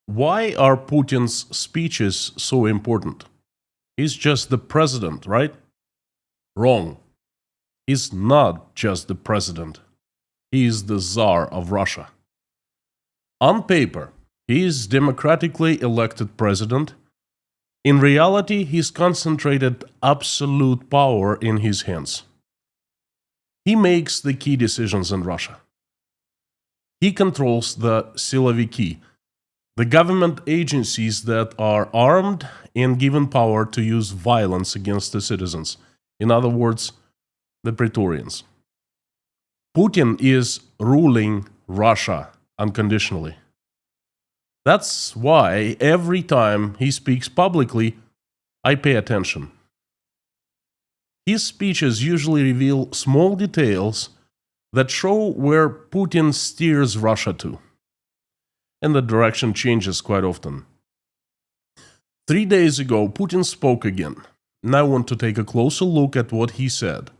Why are Putin's speeches so important? He's just the president, right? Wrong. He's not just the president. He is the Tsar of Russia. On paper, he is democratically elected president. In reality, he's concentrated absolute power in his hands. He makes the key decisions in Russia. He controls the siloviki, the government agencies that are armed and given power to use violence against the citizens. In other words, the Praetorians. Putin is ruling Russia unconditionally. That's why every time he speaks publicly, I pay attention. His speeches usually reveal small details that show where Putin steers Russia to. And the direction changes quite often. 3 days ago, Putin spoke again. And I want to take a closer look at what he said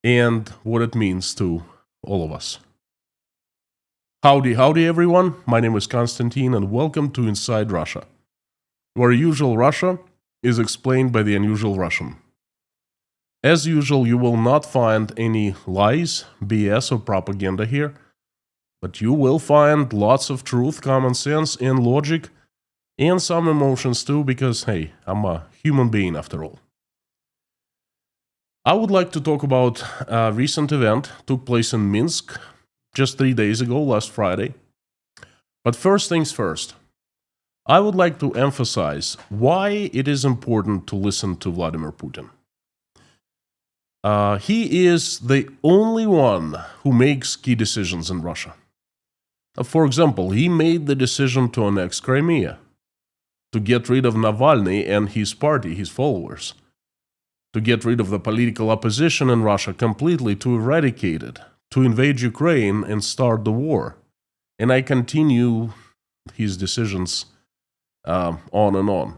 and what it means to all of us. Howdy, everyone. My name is Konstantin, and welcome to Inside Russia, where usual Russia is explained by the unusual Russian. As usual, you will not find any lies, BS, or propaganda here, but you will find lots of truth, common sense, and logic, and some emotions too, because, hey, I'm a human being after all. I would like to talk about a recent event took place in Minsk just 3 days ago, last Friday. But first things first, I would like to emphasize why it is important to listen to Vladimir Putin. He is the only one who makes key decisions in Russia. For example, he made the decision to annex Crimea, to get rid of Navalny and his party, his followers, to get rid of the political opposition in Russia completely, to eradicate it, to invade Ukraine and start the war. And I continue his decisions on and on.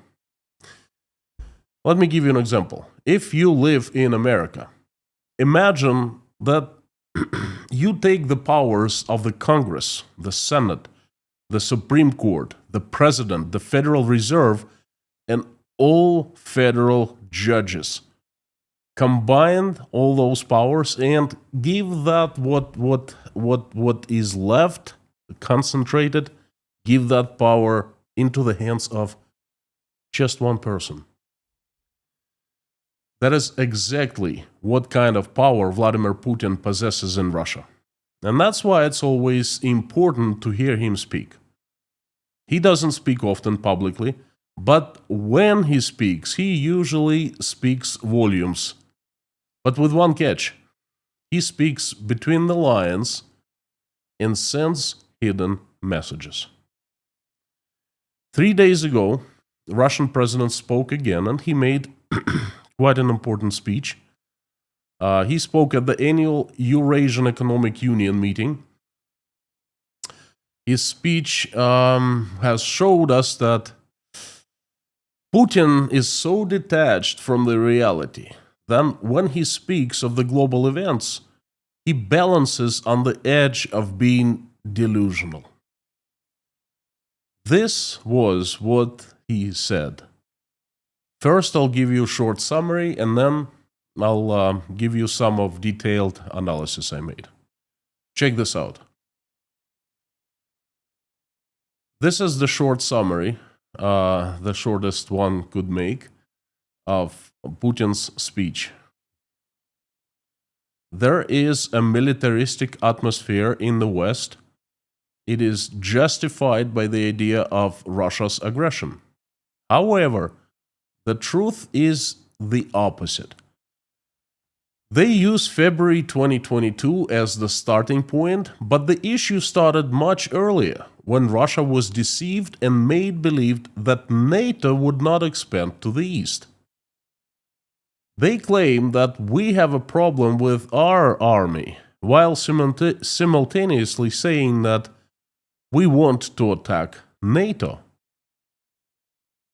Let me give you an example. If you live in America, imagine that you take the powers of the Congress, the Senate, the Supreme Court, the President, the Federal Reserve, and all federal judges. Combine all those powers and give that what is left, concentrated, give that power into the hands of just one person. That is exactly what kind of power Vladimir Putin possesses in Russia. And that's why it's always important to hear him speak. He doesn't speak often publicly, but when he speaks, he usually speaks volumes. But with one catch, he speaks between the lines and sends hidden messages. 3 days ago, the Russian president spoke again, and he made quite an important speech. He spoke at the annual Eurasian Economic Union meeting. His speech has showed us that Putin is so detached from the reality that when he speaks of the global events, he balances on the edge of being delusional. This was what he said. First, I'll give you a short summary, and then I'll give you some of detailed analysis I made. Check this out. This is the short summary, the shortest one could make, of Putin's speech. There is a militaristic atmosphere in the West. It is justified by the idea of Russia's aggression. However, the truth is the opposite. They use February 2022 as the starting point, but the issue started much earlier, when Russia was deceived and made believe that NATO would not expand to the east. They claim that we have a problem with our army, while simultaneously saying that we want to attack NATO.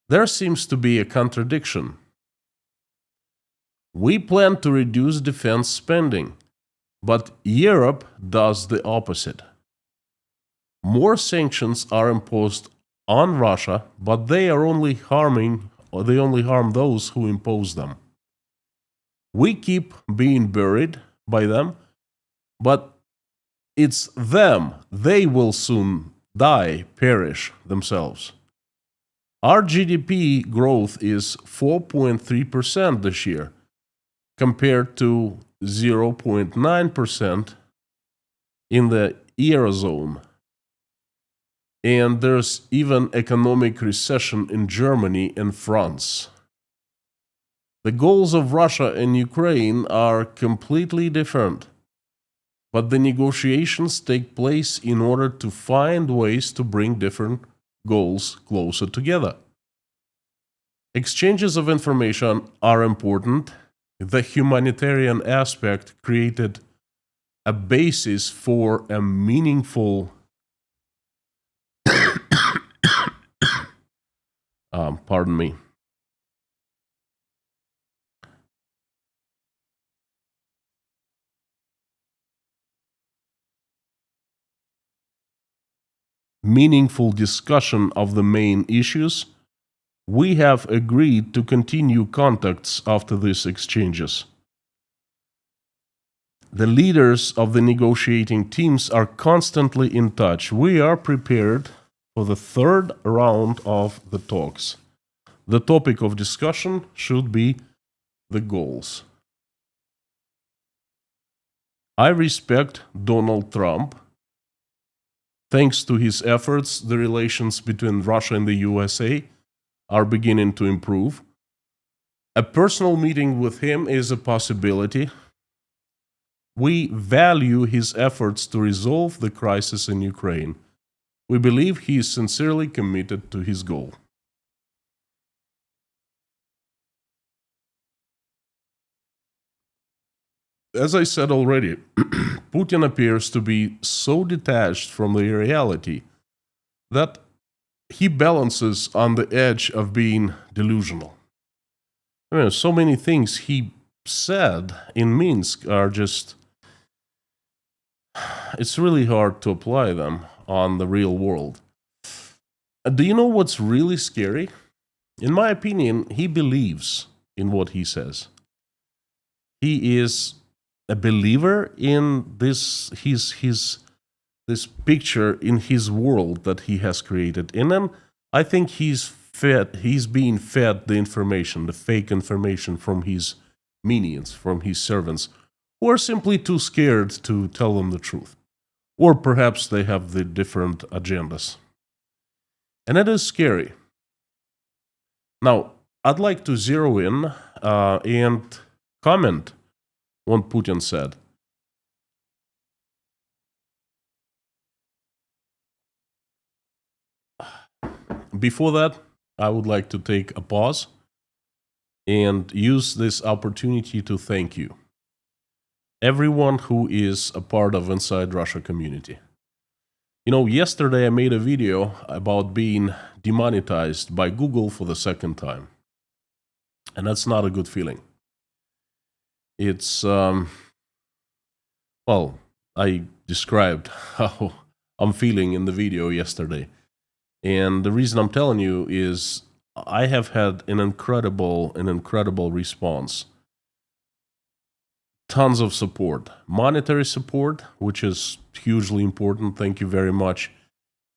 There seems to be a contradiction. We plan to reduce defense spending, but Europe does the opposite. More sanctions are imposed on Russia, but they only harm those who impose them. We keep being buried by them, but it's them. They will soon die, perish themselves. Our GDP growth is 4.3% this year, compared to 0.9% in the Eurozone. And there's even economic recession in Germany and France. The goals of Russia and Ukraine are completely different, but the negotiations take place in order to find ways to bring different goals closer together. Exchanges of information are important. The humanitarian aspect created a basis for a meaningful pardon me. Meaningful discussion of the main issues. We have agreed to continue contacts after these exchanges. The leaders of the negotiating teams are constantly in touch. We are prepared for the third round of the talks. The topic of discussion should be the goals. I respect Donald Trump. Thanks to his efforts, the relations between Russia and the USA are beginning to improve. A personal meeting with him is a possibility. We value his efforts to resolve the crisis in Ukraine. We believe he is sincerely committed to his goal. As I said already, Putin appears to be so detached from the reality that he balances on the edge of being delusional. I mean, so many things he said in Minsk are just... it's really hard to apply them on the real world. Do you know what's really scary? In my opinion, he believes in what he says. He is a believer in this this picture in his world that he has created. And then I think he's being fed the information, the fake information from his minions, from his servants, who are simply too scared to tell them the truth. Or perhaps they have the different agendas. And it is scary. Now, I'd like to zero in and comment what Putin said. Before that, I would like to take a pause and use this opportunity to thank you, everyone who is a part of Inside Russia community. You know, yesterday I made a video about being demonetized by Google for the second time. And that's not a good feeling. It's, well, I described how I'm feeling in the video yesterday. And the reason I'm telling you is I have had an incredible response. Tons of support, monetary support, which is hugely important. Thank you very much.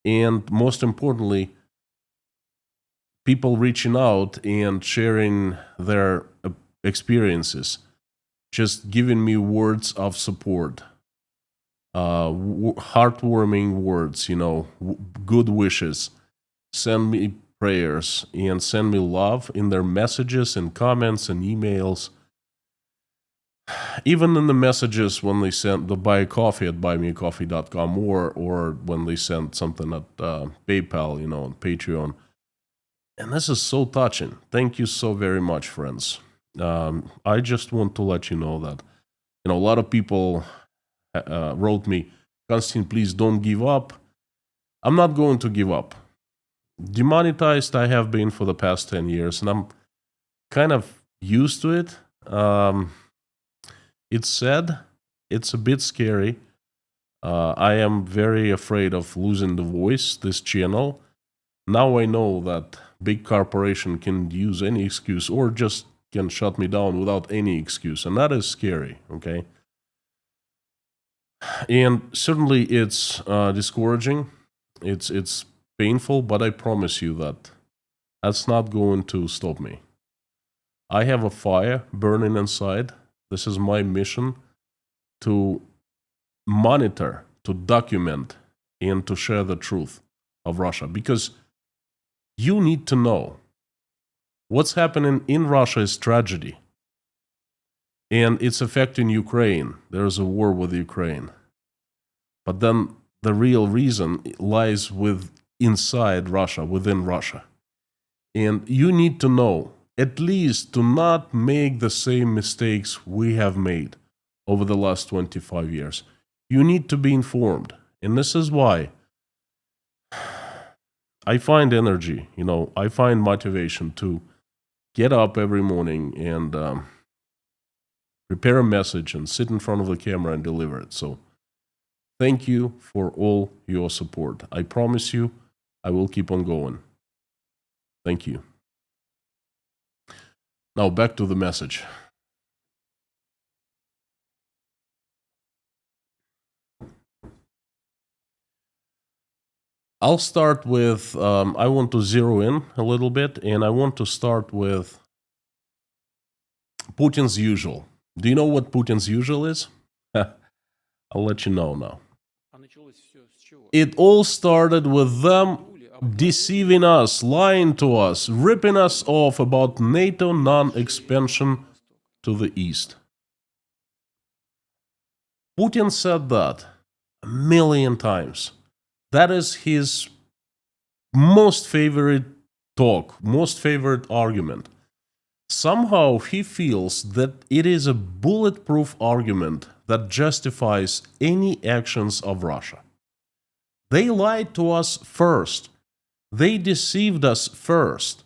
And most importantly, people reaching out and sharing their experiences, just giving me words of support, heartwarming words, you know, good wishes, send me prayers, and send me love in their messages and comments and emails. Even in the messages when they send the buy coffee at buymeacoffee.com or when they send something at PayPal, you know, on Patreon. And this is so touching. Thank you so very much, friends. I just want to let you know that, you know, a lot of people wrote me, Konstantin, please don't give up. I'm not going to give up. Demonetized I have been for the past 10 years, and I'm kind of used to it. It's sad. It's a bit scary. I am very afraid of losing the voice, this channel, Now I know that big corporation can use any excuse or just can shut me down without any excuse, and that is scary, okay? And certainly it's discouraging, it's painful, but I promise you that that's not going to stop me. I have a fire burning inside. This is my mission to monitor, to document, and to share the truth of Russia. Because you need to know what's happening in Russia is tragedy. And it's affecting Ukraine. There's a war with Ukraine. But then the real reason lies inside Russia, within Russia. And you need to know, at least to not make the same mistakes we have made over the last 25 years. You need to be informed. And this is why I find energy, I find motivation to get up every morning and prepare a message and sit in front of the camera and deliver it. So thank you for all your support. I promise you, I will keep on going. Thank you. Now back to the message. I'll start with, I want to zero in a little bit, and I want to start with Putin's usual. Do you know what Putin's usual is? I'll let you know now. It all started with them deceiving us, lying to us, ripping us off about NATO non-expansion to the east. Putin said that 1,000,000 times. That is his most favorite talk, most favorite argument. Somehow he feels that it is a bulletproof argument that justifies any actions of Russia. They lied to us first. They deceived us first.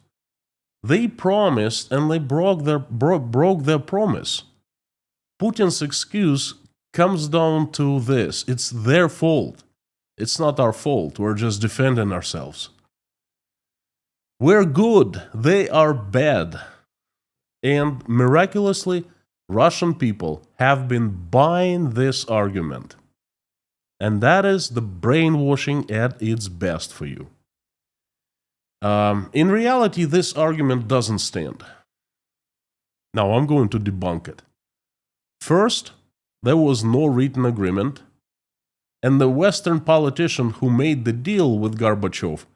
They promised and they broke their promise. Putin's excuse comes down to this: it's their fault. It's not our fault. We're just defending ourselves. We're good. They are bad. And miraculously, Russian people have been buying this argument. And that is the brainwashing at its best for you. In reality, this argument doesn't stand. Now, I'm going to debunk it. First, there was no written agreement, and the Western politician who made the deal with Gorbachev,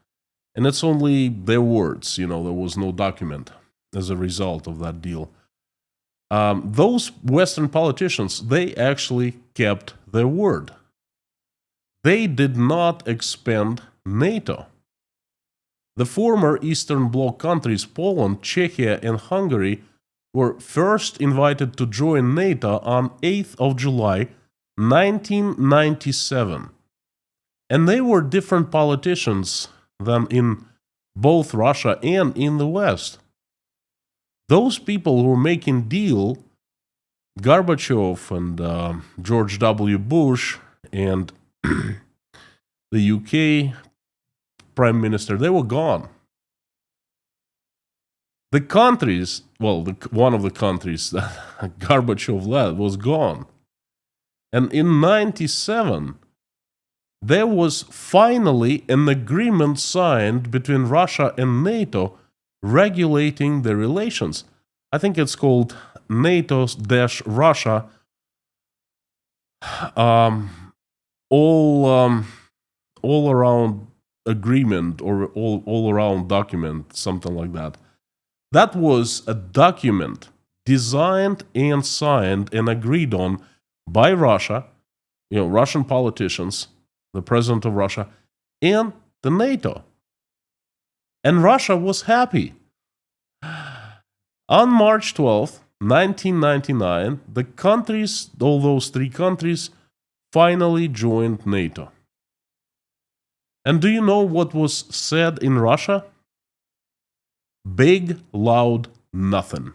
and it's only their words, there was no document as a result of that deal. Those Western politicians, they actually kept their word. They did not expand NATO. The former Eastern Bloc countries, Poland, Czechia, and Hungary, were first invited to join NATO on 8th of July, 1997. And they were different politicians than in both Russia and in the West. Those people who were making deal, Gorbachev and George W. Bush and the UK Prime Minister, they were gone. The countries, one of the countries that Gorbachev led was gone. And in 97, there was finally an agreement signed between Russia and NATO regulating the relations. I think it's called NATO-Russia all around agreement or all around document, something like that. That was a document designed and signed and agreed on by Russia, Russian politicians, the president of Russia, and the NATO. And Russia was happy. On March 12th, 1999, the countries, all those three countries, finally joined NATO. And do you know what was said in Russia? Big, loud, nothing.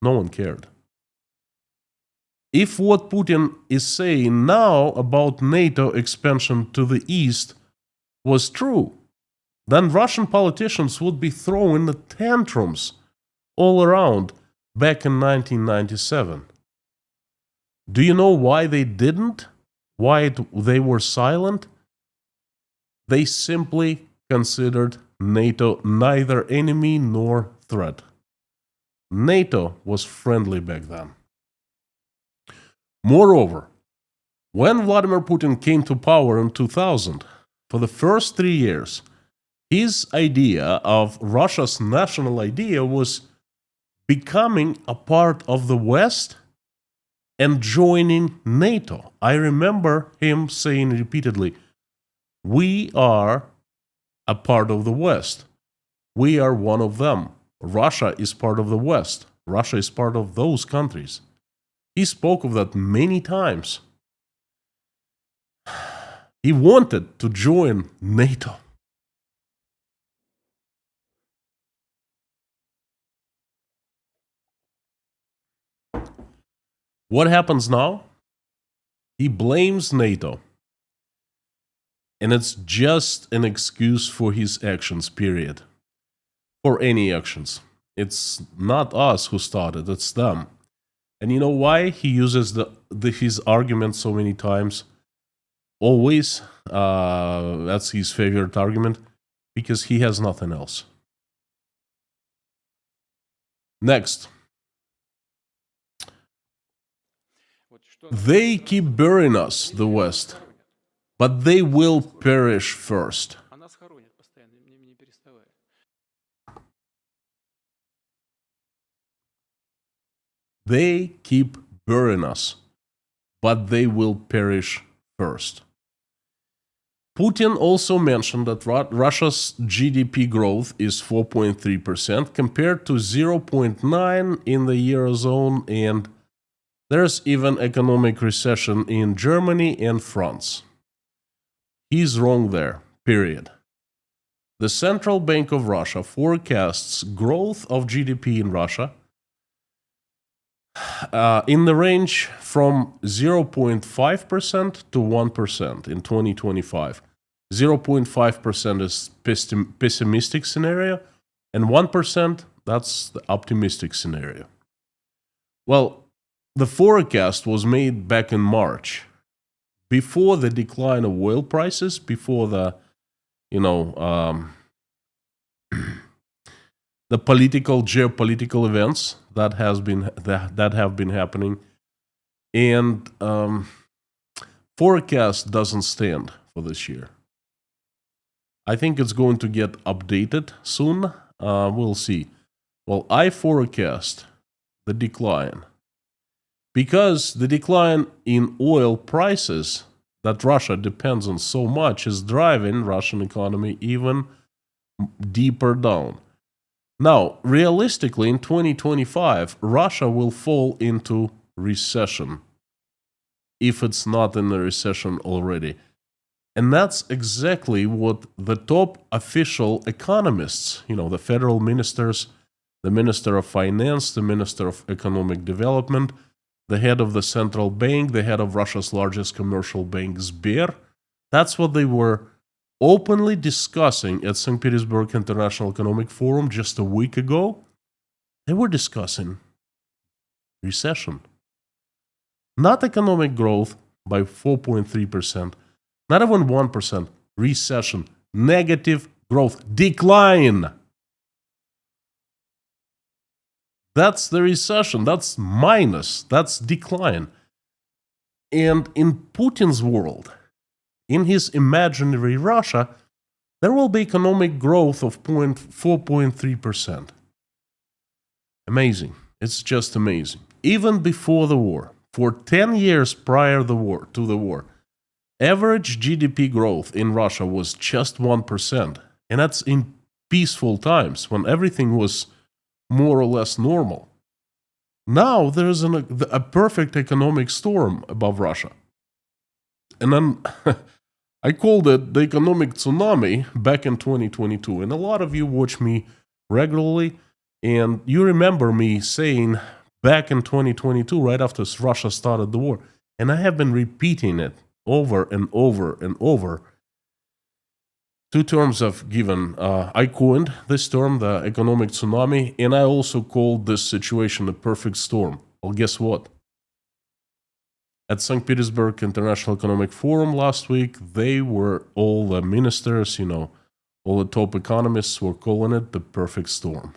No one cared. If what Putin is saying now about NATO expansion to the east was true, then Russian politicians would be throwing the tantrums all around back in 1997. Do you know why they didn't? Why they were silent? They simply considered NATO neither enemy nor threat. NATO was friendly back then. Moreover, when Vladimir Putin came to power in 2000, for the first 3 years, his idea of Russia's national idea was becoming a part of the West and joining NATO. I remember him saying repeatedly, we are a part of the West. We are one of them. Russia is part of the West. Russia is part of those countries. He spoke of that many times. He wanted to join NATO. What happens now? He blames NATO. And it's just an excuse for his actions, period. For any actions. It's not us who started, it's them. And you know why he uses his argument so many times? Always. That's his favorite argument. Because he has nothing else. Next. They keep burying us, the West. But they will perish first. They keep burying us, but they will perish first. Putin also mentioned that Russia's GDP growth is 4.3% compared to 0.9% in the Eurozone, and there's even economic recession in Germany and France. He's wrong there, period. The Central Bank of Russia forecasts growth of GDP in Russia in the range from 0.5% to 1% in 2025. 0.5% is pessimistic scenario, and 1% that's the optimistic scenario. Well, the forecast was made back in March, before the decline of oil prices, before the, the geopolitical events that have been happening, and forecast doesn't stand for this year. I think it's going to get updated soon. We'll see. Well, I forecast the decline because the decline in oil prices that Russia depends on so much is driving Russian economy even deeper down. Now, realistically, in 2025, Russia will fall into recession, if it's not in a recession already. And that's exactly what the top official economists, the federal ministers, the Minister of Finance, the Minister of Economic Development, the head of the central bank, the head of Russia's largest commercial bank, Sber, that's what they were openly discussing at St. Petersburg International Economic Forum just a week ago. They were discussing recession. Not economic growth by 4.3%, not even 1%, recession, negative growth, decline. That's the recession, that's minus, that's decline. And in Putin's world, in his imaginary Russia, there will be economic growth of 4.3%. Amazing. It's just amazing. Even before the war, for 10 years prior to the war, average GDP growth in Russia was just 1%. And that's in peaceful times when everything was more or less normal. Now there's a perfect economic storm above Russia. And then I called it the economic tsunami back in 2022. And a lot of you watch me regularly. And you remember me saying back in 2022, right after Russia started the war, and I have been repeating it over and over and over Two terms I've given. I coined this term, the economic tsunami, and I also called this situation a perfect storm. Well, guess what? At St. Petersburg International Economic Forum last week, all the ministers, all the top economists were calling it the perfect storm.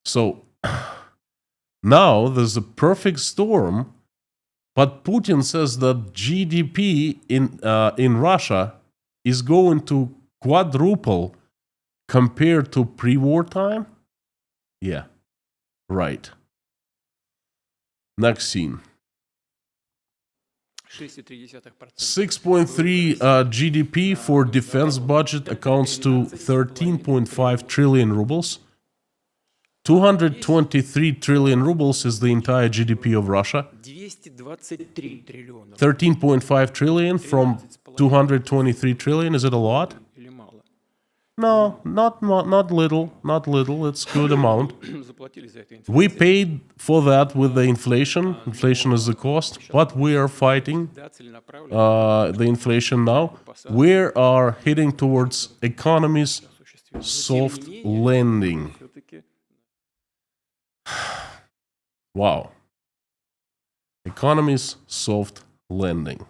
So now there's a perfect storm, but Putin says that GDP in Russia is going to quadruple compared to pre-war time? Yeah, right. Next scene. 6.3 GDP for defense budget accounts to 13.5 trillion rubles. 223 trillion rubles is the entire GDP of Russia. 13.5 trillion from 223 trillion, is it a lot? No, not little, not little. It's a good amount. We paid for that with the inflation. Inflation is the cost, but we are fighting the inflation now. We are heading towards economy's soft landing. Wow. Economy's soft landing.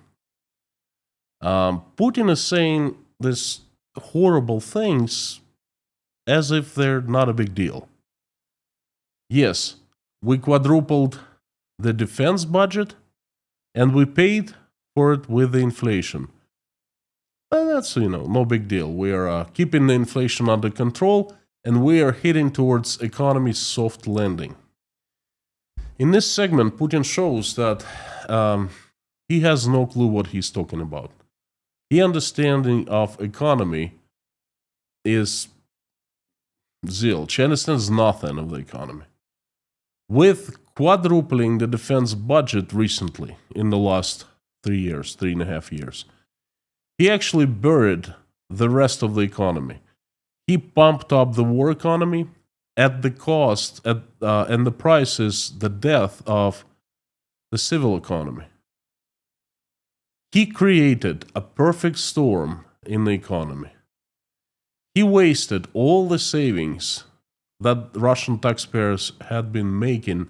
Putin is saying this horrible things as if they're not a big deal. Yes, we quadrupled the defense budget and we paid for it with the inflation. And that's, no big deal. We are keeping the inflation under control and we are heading towards economy's soft landing. In this segment, Putin shows that he has no clue what he's talking about. His understanding of economy is zilch. He understands nothing of the economy. With quadrupling the defense budget recently, in the last 3.5 years, he actually buried the rest of the economy. He pumped up the war economy at the cost, and the price is the death of the civil economy. He created a perfect storm in the economy. He wasted all the savings that Russian taxpayers had been making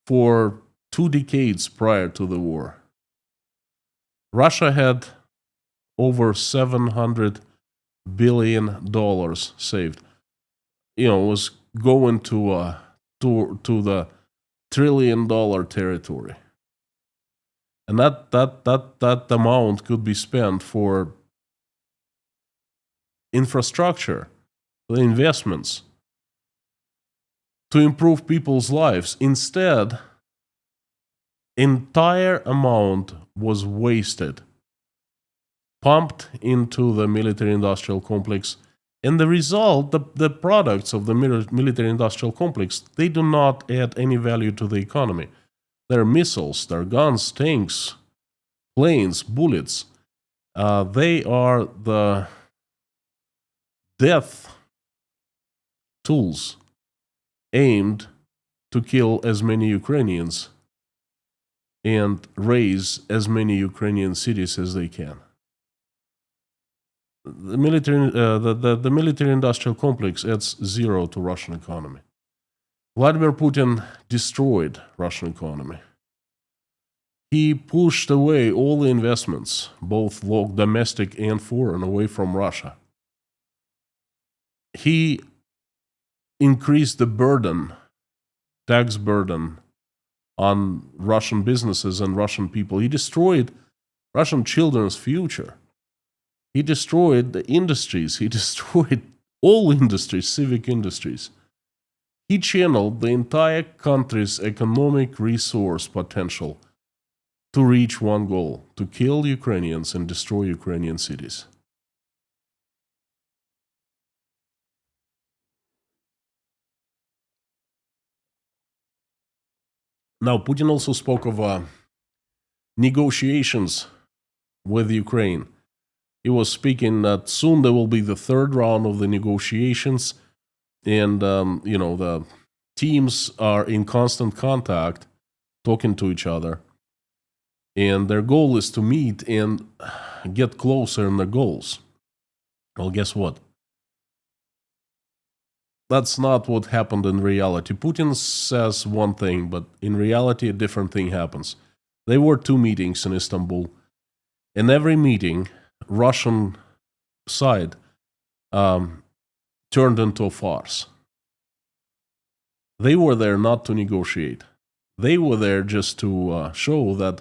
for 2 decades prior to the war. Russia had over $700 billion saved. Was going to the trillion-dollar territory. And that amount could be spent for infrastructure, the investments, to improve people's lives. Instead, entire amount was wasted, pumped into the military-industrial complex, and the result, the products of the military-industrial complex, they do not add any value to the economy. They're missiles, they're guns, tanks, planes, bullets. They are the death tools aimed to kill as many Ukrainians and raise as many Ukrainian cities as they can. The military-industrial complex adds zero to Russian economy. Vladimir Putin destroyed Russian economy. He pushed away all the investments, both domestic and foreign, away from Russia. He increased the burden, tax burden, on Russian businesses and Russian people. He destroyed Russian children's future. He destroyed the industries. He destroyed all industries, civic industries. He channeled the entire country's economic resource potential to reach one goal: to kill Ukrainians and destroy Ukrainian cities. Now, Putin also spoke of negotiations with Ukraine. He was speaking that soon there will be the third round of the negotiations, and the teams are in constant contact, talking to each other. And their goal is to meet and get closer in their goals. Well, guess what? That's not what happened in reality. Putin says one thing, but in reality, a different thing happens. There were 2 meetings in Istanbul. In every meeting, Russian side turned into a farce. They were there not to negotiate. They were there just to show that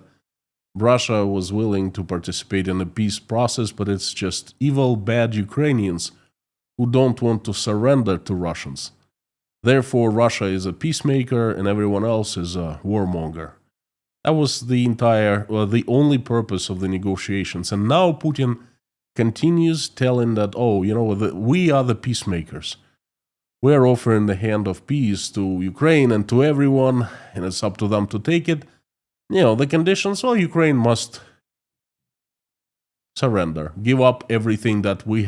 Russia was willing to participate in the peace process, but it's just evil, bad Ukrainians who don't want to surrender to Russians. Therefore, Russia is a peacemaker and everyone else is a warmonger. That was the only purpose of the negotiations. And now Putin continues telling that, we are the peacemakers. We are offering the hand of peace to Ukraine and to everyone, and it's up to them to take it. The conditions, Ukraine must surrender, give up everything that we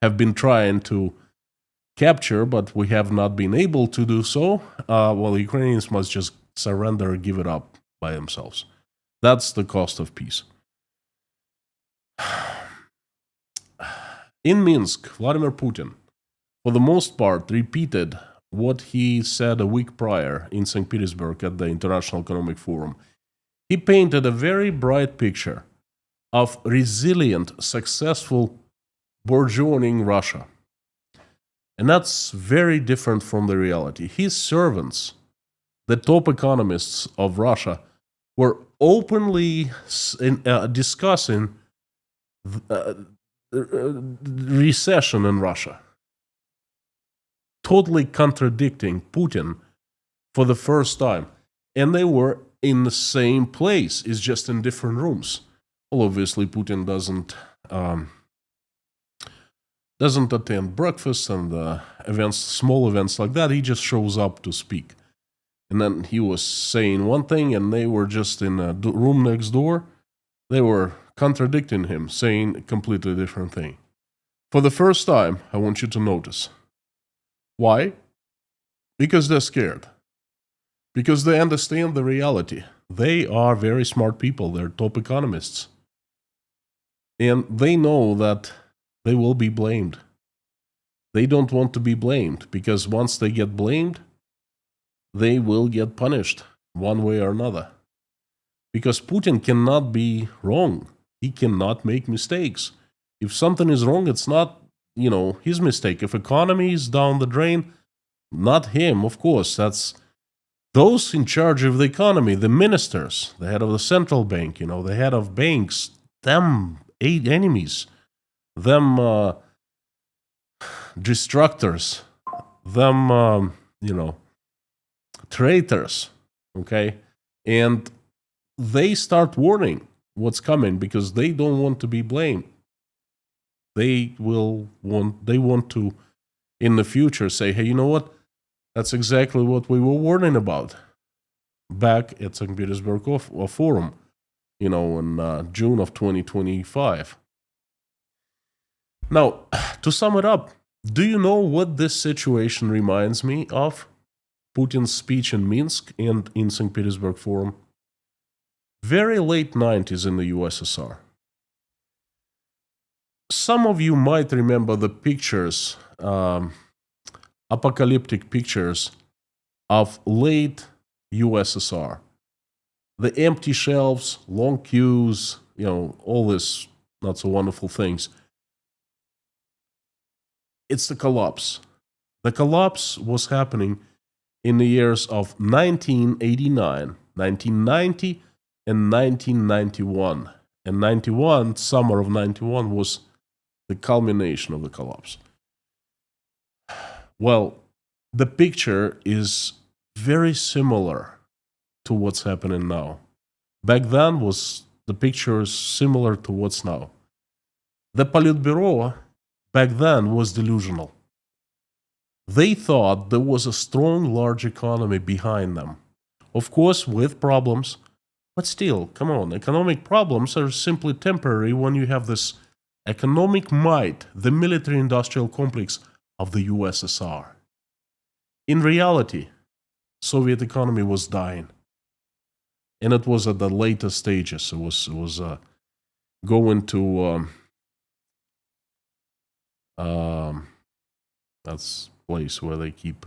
have been trying to capture, but we have not been able to do so. Ukrainians must just surrender, give it up by themselves. That's the cost of peace. In Minsk, Vladimir Putin, for the most part, repeated what he said a week prior in St. Petersburg at the International Economic Forum. He painted a very bright picture of resilient, successful, burgeoning Russia. And that's very different from the reality. His servants, the top economists of Russia, were openly discussing recession in Russia, totally contradicting Putin for the first time. And they were in the same place, it's just in different rooms. Well, obviously, Putin doesn't attend breakfast and events, small events like that. He just shows up to speak. And then he was saying one thing, and they were just in a room next door. They were contradicting him, saying a completely different thing. For the first time, I want you to notice. Why? Because they're scared. Because they understand the reality. They are very smart people. They're top economists. And they know that they will be blamed. They don't want to be blamed, because once they get blamed, they will get punished one way or another. Because Putin cannot be wrong. He cannot make mistakes. If something is wrong, it's not, his mistake. If economy is down the drain, not him, of course. That's those in charge of the economy, the ministers, the head of the central bank, the head of banks, them enemies, them destructors, them, traitors, okay? And they start warning what's coming because they don't want to be blamed. They want to, in the future, say, hey, you know what? That's exactly what we were warning about back at St. Petersburg Forum, in June of 2025. Now, to sum it up, do you know what this situation reminds me of? Putin's speech in Minsk and in St. Petersburg Forum. Very late 90s in the USSR. Some of you might remember the pictures, apocalyptic pictures of late USSR. The empty shelves, long queues, all this not so wonderful things. It's the collapse. The collapse was happening in the years of 1989, 1990, and 1991. And summer of 91 was the culmination of the collapse. Well, the picture is very similar to what's happening now. Back then the picture is similar to what's now. The Politburo back then was delusional. They thought there was a strong, large economy behind them. Of course, with problems, but still, come on, economic problems are simply temporary when you have this economic might, the military-industrial complex of the USSR. In reality, Soviet economy was dying. and it was at the later stages. It was going to that's place where they keep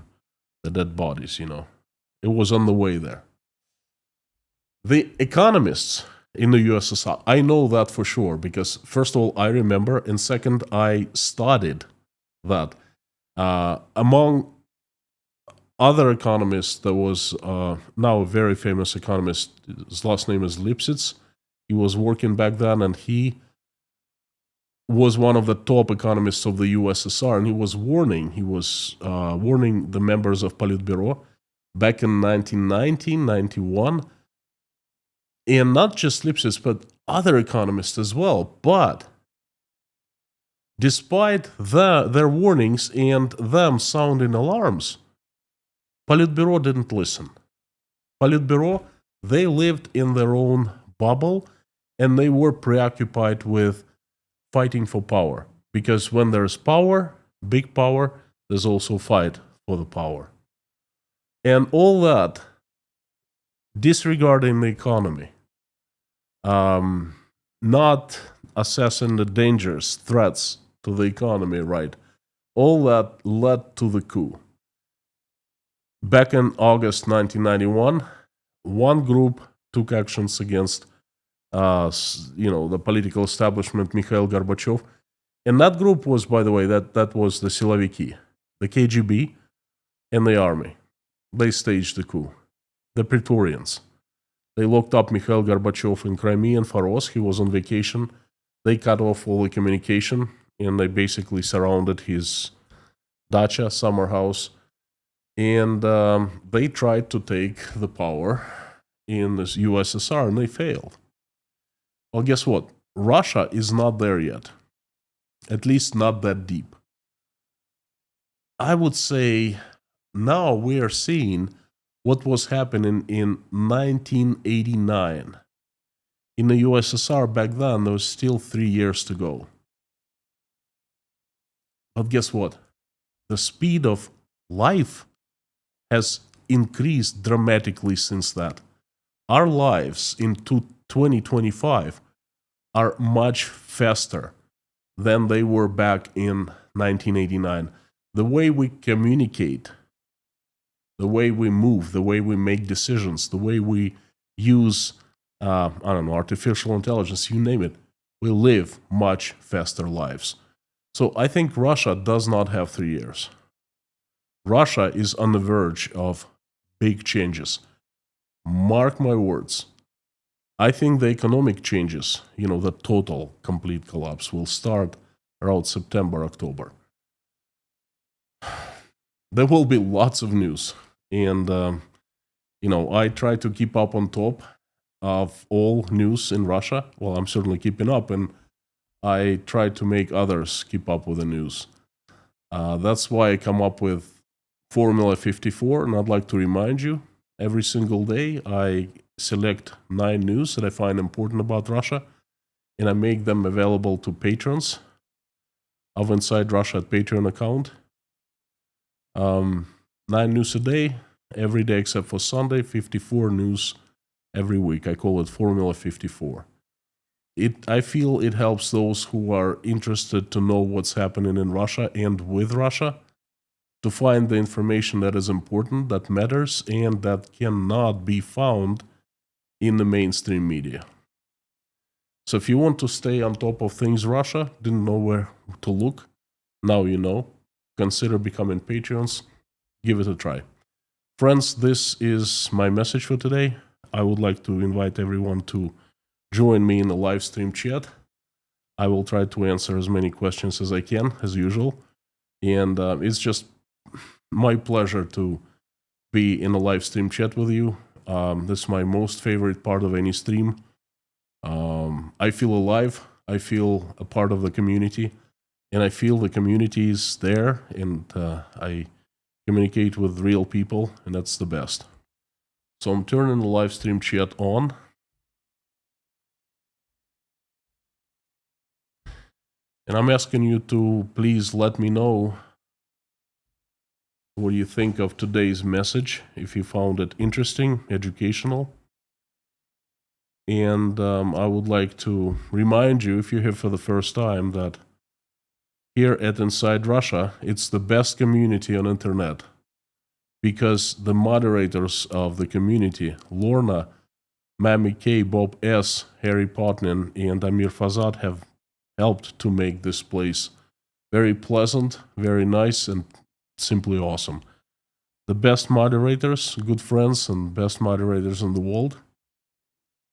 the dead bodies. It was on the way there. The economists in the USSR, I know that for sure because first of all I remember, and second I studied that. Among other economists, there was now a very famous economist. His last name is Lipsitz. He was working back then, and he was one of the top economists of the USSR, and he was warning the members of Politburo back in 1990, 91, and not just Lipsitz, but other economists as well. But despite their warnings and them sounding alarms, Politburo didn't listen. Politburo, they lived in their own bubble, and they were preoccupied with fighting for power. Because when there's power, big power, there's also fight for the power. And all that, disregarding the economy, not assessing the dangers, threats to the economy, right? All that led to the coup. Back in August 1991, one group took actions against the political establishment, Mikhail Gorbachev. And that group was, by the way, that was the Siloviki, the KGB, and the army. They staged the coup. The Praetorians. They locked up Mikhail Gorbachev in Crimea and Faros. He was on vacation. They cut off all the communication, and they basically surrounded his dacha, summer house. And they tried to take the power in the USSR, and they failed. Well, guess what? Russia is not there yet. At least not that deep. I would say now we are seeing what was happening in 1989. In the USSR back then, there was still 3 years to go. But guess what? The speed of life has increased dramatically since that. Our lives in 2025 are much faster than they were back in 1989. The way we communicate, the way we move, the way we make decisions, the way we use, artificial intelligence, you name it, we live much faster lives. So I think Russia does not have 3 years. Russia is on the verge of big changes. Mark my words. I think the economic changes, the total complete collapse will start around September, October. There will be lots of news. And, I try to keep up on top of all news in Russia. Well, I'm certainly keeping up, and I try to make others keep up with the news. That's why I come up with Formula 54, and I'd like to remind you, every single day I select 9 news that I find important about Russia, and I make them available to patrons of Inside Russia at Patreon account. 9 news a day, every day except for Sunday, 54 news every week. I call it Formula 54. I feel it helps those who are interested to know what's happening in Russia and with Russia, to find the information that is important, that matters, and that cannot be found in the mainstream media. So if you want to stay on top of things Russia, didn't know where to look, now you know. Consider becoming patrons. Give it a try. Friends, this is my message for today. I would like to invite everyone to join me in the live stream chat. I will try to answer as many questions as I can, as usual. And it's just my pleasure to be in a live stream chat with you. This is my most favorite part of any stream. I feel alive. I feel a part of the community. And I feel the community is there. And I communicate with real people. And that's the best. So I'm turning the live stream chat on. And I'm asking you to please let me know what you think of today's message, if you found it interesting, educational. And I would like to remind you, if you're here for the first time, that here at Inside Russia, it's the best community on internet, because the moderators of the community, Lorna, Mammy K, Bob S, Harry Potnin, and Amir Fazad, have helped to make this place very pleasant, very nice, and simply awesome. The best moderators, good friends, and best moderators in the world.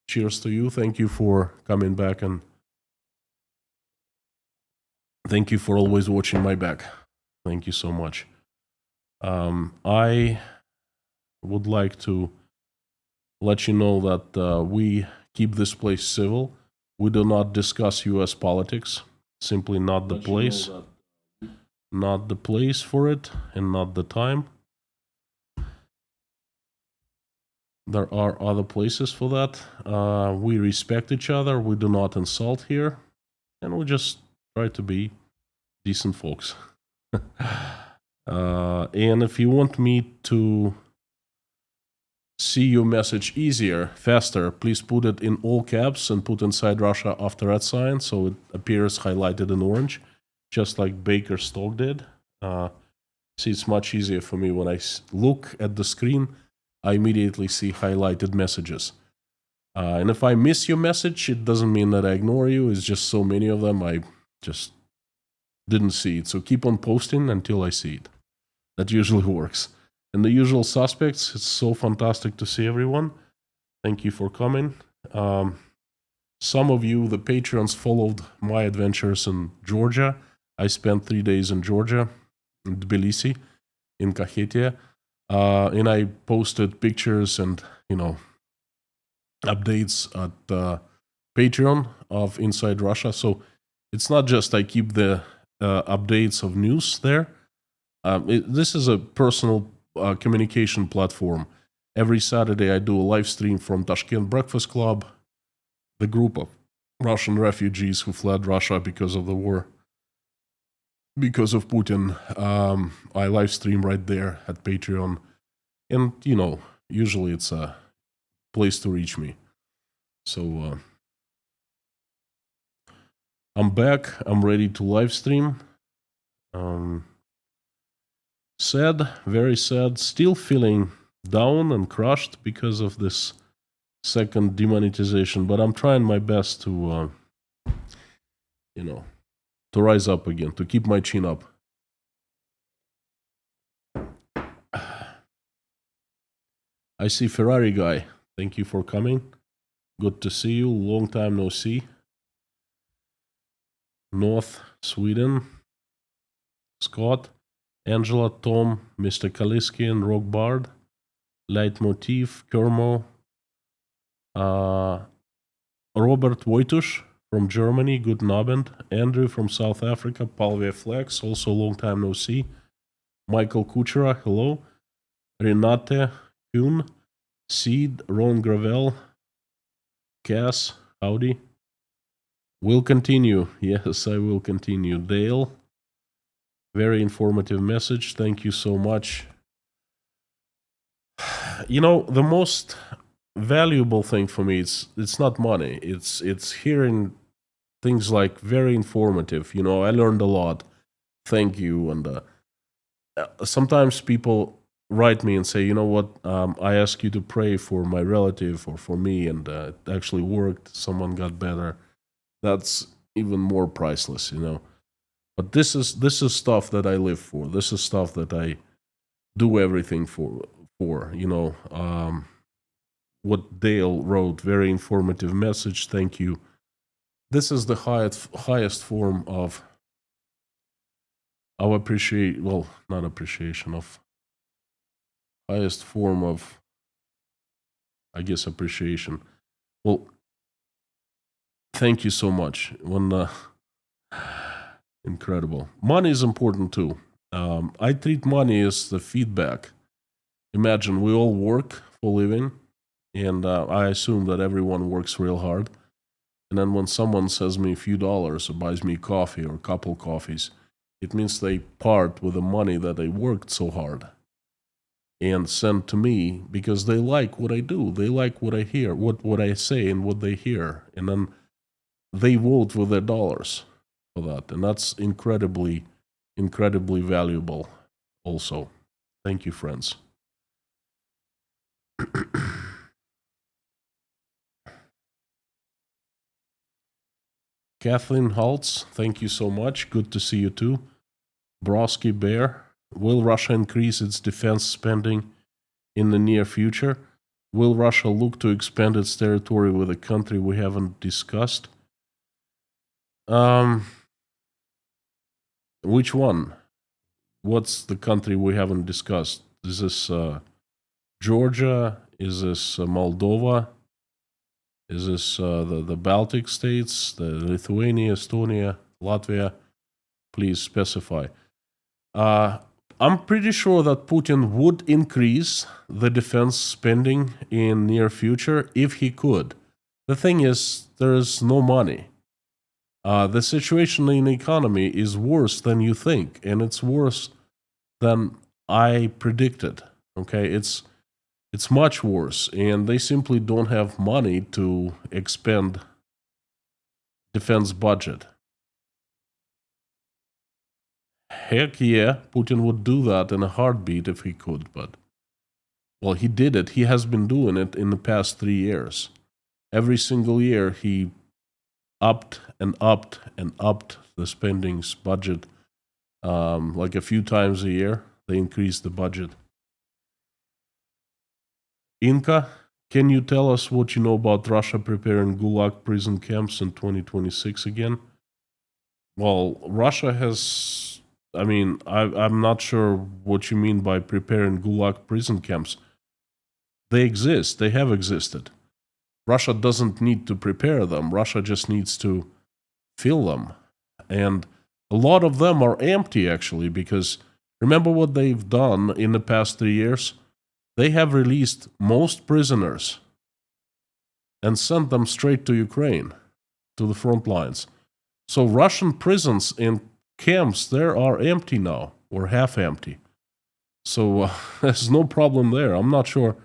Cheers to you. Thank you for coming back, and thank you for always watching my back. Thank you so much. I would like to let you know that we keep this place civil. We do not discuss U.S. politics. Simply not the place. Not the place for it, and not the time. There are other places for that. We respect each other. We do not insult here. And we just try to be decent folks. And if you want me to see your message easier, faster, please put it in all caps and put Inside Russia after @ so it appears highlighted in orange, just like Baker's talk did. See, it's much easier for me when I look at the screen. I immediately see highlighted messages. And if I miss your message, it doesn't mean that I ignore you. It's just so many of them, I just didn't see it. So keep on posting until I see it. That usually works. And the usual suspects, it's so fantastic to see everyone. Thank you for coming. Some of you, the Patreons, followed my adventures in Georgia. I spent 3 days in Georgia, in Tbilisi, in Kakheti. And I posted pictures and, updates at Patreon of Inside Russia. So it's not just I keep the updates of news there. This is a personal communication platform. Every Saturday I do a live stream from Tashkent Breakfast Club, the group of Russian refugees who fled Russia because of the war, because of Putin. I live stream right there at Patreon. And, usually it's a place to reach me. So I'm back. I'm ready to live stream. Sad, very sad. Still feeling down and crushed because of this second demonetization. But I'm trying my best to, to rise up again, to keep my chin up. I see Ferrari guy. Thank you for coming. Good to see you. Long time no see. North Sweden. Scott. Angela, Tom, Mr. Kaliski, and Rock Bard. Leitmotiv, Kermo. Robert Wojtusz from Germany. Guten Abend. Andrew from South Africa. Palvia Flex. Also long time no see. Michael Kuchera. Hello. Renate Kuhn. Seed. Ron Gravel. Cass. Howdy. Will continue. Yes, I will continue. Dale. Very informative message. Thank you so much. The most valuable thing for me, it's not money. It's hearing things like very informative. I learned a lot. Thank you. And sometimes people write me and say, you know what, I asked you to pray for my relative or for me, and it actually worked. Someone got better. That's even more priceless, But this is stuff that I live for. This is stuff that I do everything for. What Dale wrote, very informative message. Thank you. This is the highest form of our not appreciation, of highest form of, I guess, appreciation. Well, thank you so much. Incredible. Money is important too. I treat money as the feedback. Imagine we all work for a living, and I assume that everyone works real hard. And then when someone sends me a few dollars or buys me coffee or a couple coffees, it means they part with the money that they worked so hard. and send to me because they like what I do. They like what I hear, what I say and what they hear. And then they vote with their dollars for that. And that's incredibly, incredibly valuable also. Thank you, friends. Kathleen Holtz, thank you so much. Good to see you too. Broski Bear, will Russia increase its defense spending in the near future? Will Russia look to expand its territory with a country we haven't discussed? Which one? What's the country we haven't discussed? Is this Georgia? Is this Moldova? Is this the Baltic states, the Lithuania, Estonia, Latvia? Please specify. I'm pretty sure that Putin would increase the defense spending in near future if he could. The thing is, there is no money. The situation in the economy is worse than you think, and it's worse than I predicted. Okay, it's much worse, and they simply don't have money to expand defense budget. Heck yeah, Putin would do that in a heartbeat if he could, but well, he did it. He has been doing it in the past 3 years. Every single year, he upped and upped and upped the spending's budget. Like a few times a year, they increased the budget. Inca, can you tell us what you know about Russia preparing Gulag prison camps in 2026 again? Well, Russia has, I'm not sure what you mean by preparing Gulag prison camps. They exist, they have existed. Russia doesn't need to prepare them, Russia just needs to fill them. And a lot of them are empty, actually, because remember what they've done in the past 3 years? They have released most prisoners and sent them straight to Ukraine, to the front lines. So Russian prisons and camps there are empty now, or half empty. So there's no problem there. I'm not sure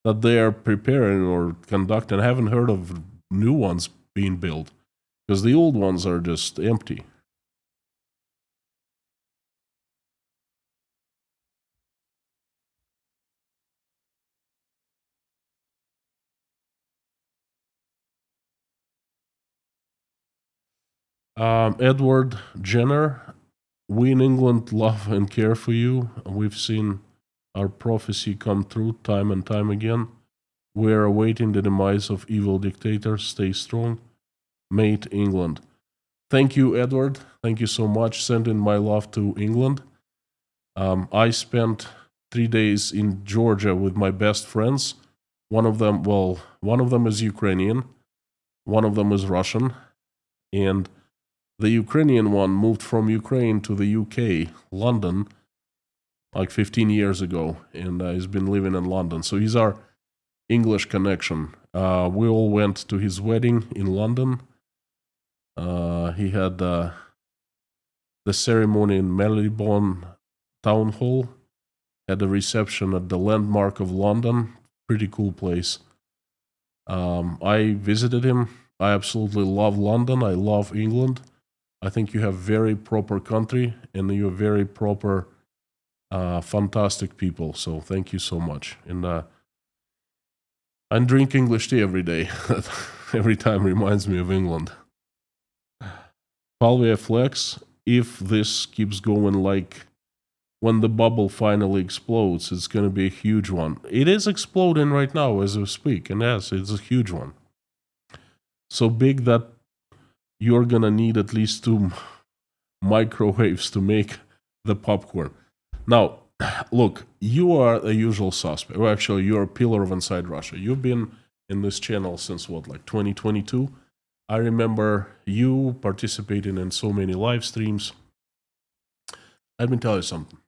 that they are preparing or conducting. I haven't heard of new ones being built, because the old ones are just empty. Edward Jenner, we in England love and care for you. We've seen our prophecy come true time and time again. We're awaiting the demise of evil dictators. Stay strong. Mate England. Thank you, Edward. Thank you so much. Send in my love to England. I spent 3 days in Georgia with my best friends. One of them is Ukrainian. One of them is Russian. And the Ukrainian one moved from Ukraine to the UK, London, like 15 years ago, and he's been living in London. So he's our English connection. We all went to his wedding in London. He had the ceremony in Marylebone Town Hall, had a reception at the Landmark of London. Pretty cool place. I visited him. I absolutely love London. I love England. I think you have very proper country, and you have very proper, fantastic people. So thank you so much. And I drink English tea every day. Every time reminds me of England. Palvia Flex, if this keeps going like when the bubble finally explodes, it's going to be a huge one. It is exploding right now as we speak, and yes, it's a huge one. So big that you're going to need at least 2 microwaves to make the popcorn. Now, look, you are a usual suspect. Well, actually, you're a pillar of Inside Russia. You've been in this channel since what, like 2022? I remember you participating in so many live streams. Let me tell you something.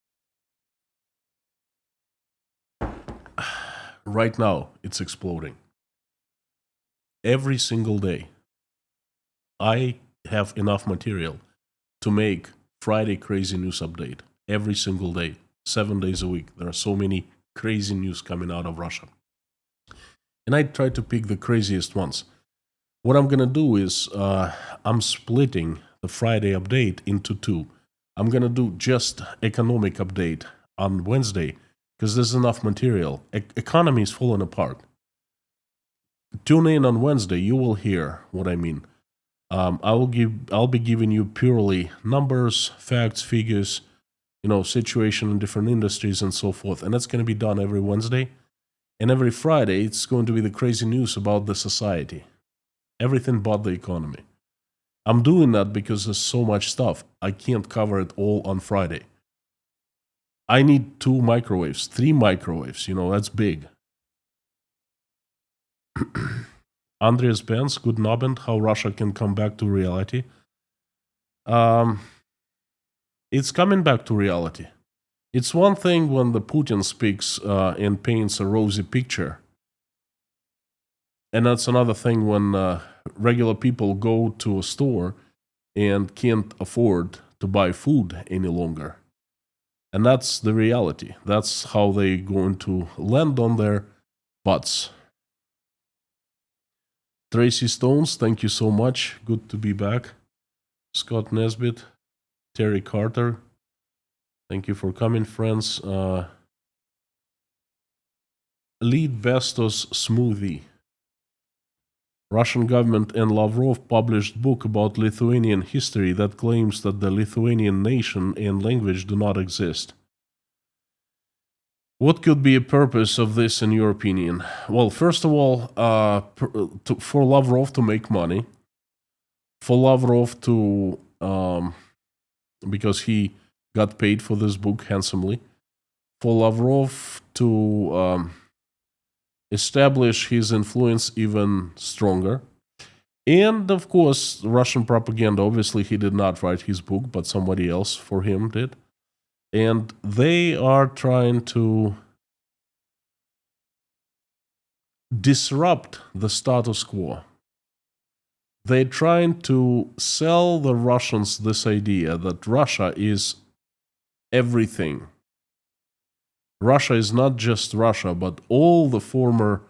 Right now, it's exploding. Every single day, I have enough material to make Friday Crazy News Update. Every single day, 7 days a week. There are so many crazy news coming out of Russia. And I try to pick the craziest ones. What I'm going to do is I'm splitting the Friday update into two. I'm going to do just economic update on Wednesday because there's enough material. Economy is falling apart. Tune in on Wednesday. You will hear what I mean. I'll be giving you purely numbers, facts, figures, situation in different industries and so forth. And that's going to be done every Wednesday. And every Friday, it's going to be the crazy news about the society. Everything but the economy. I'm doing that because there's so much stuff. I can't cover it all on Friday. I need 2 microwaves, 3 microwaves. That's big. Andreas Benz, good Abend, how Russia can come back to reality. It's coming back to reality. It's one thing when the Putin speaks and paints a rosy picture. And that's another thing when regular people go to a store and can't afford to buy food any longer. And that's the reality. That's how they're going to land on their butts. Tracy Stones, thank you so much. Good to be back. Scott Nesbitt, Terry Carter, thank you for coming, friends. Lead Bestos Smoothie. Russian government and Lavrov published book about Lithuanian history that claims that the Lithuanian nation and language do not exist. What could be a purpose of this in your opinion? Well, first of all, for Lavrov to make money, for Lavrov to, because he got paid for this book handsomely, for Lavrov to establish his influence even stronger. And of course, Russian propaganda, obviously he did not write his book, but somebody else for him did. And they are trying to disrupt the status quo. They're trying to sell the Russians this idea that Russia is everything. Russia is not just Russia, but all the former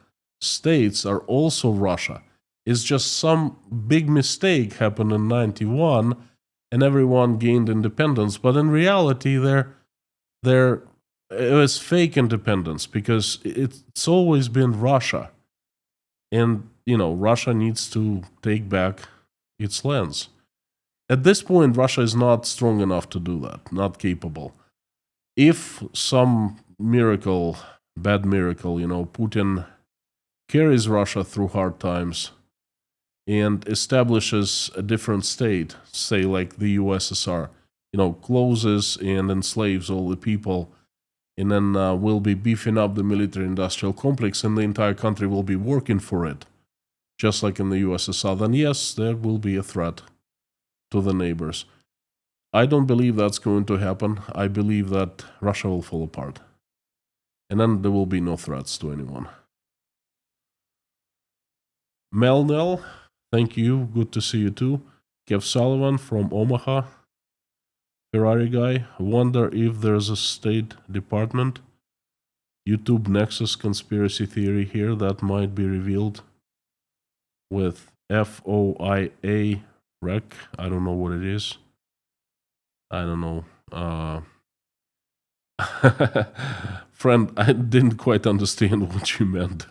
states are also Russia. It's just some big mistake happened in 91 and everyone gained independence. But in reality, it was fake independence because it's always been Russia. And, Russia needs to take back its lands. At this point, Russia is not strong enough to do that, not capable. If some miracle, bad miracle, Putin carries Russia through hard times and establishes a different state, say like the USSR, closes and enslaves all the people, and then will be beefing up the military-industrial complex, and the entire country will be working for it, just like in the USSR, then yes, there will be a threat to the neighbors. I don't believe that's going to happen. I believe that Russia will fall apart. And then there will be no threats to anyone. Melnell, thank you. Good to see you too. Kev Sullivan from Omaha. Ferrari guy. Wonder if there's a State Department YouTube Nexus conspiracy theory here that might be revealed with FOIA rec. I don't know what it is. I don't know. Friend, I didn't quite understand what you meant.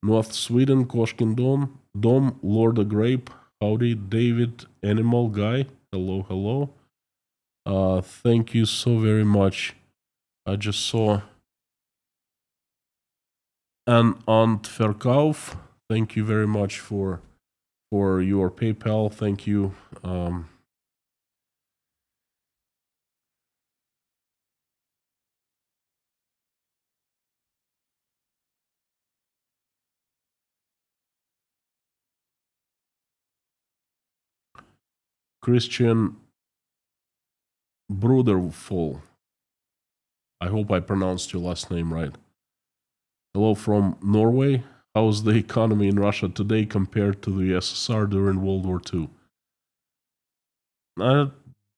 North Sweden, Koshkin Dom, Lord of Grape, howdy, David, Animal Guy, hello. Thank you so very much. I just saw an Verkauf. Thank you very much for your PayPal. Thank you. Christian Bruderfall. I hope I pronounced your last name right. Hello from Norway. How's the economy in Russia today compared to the USSR during World War II?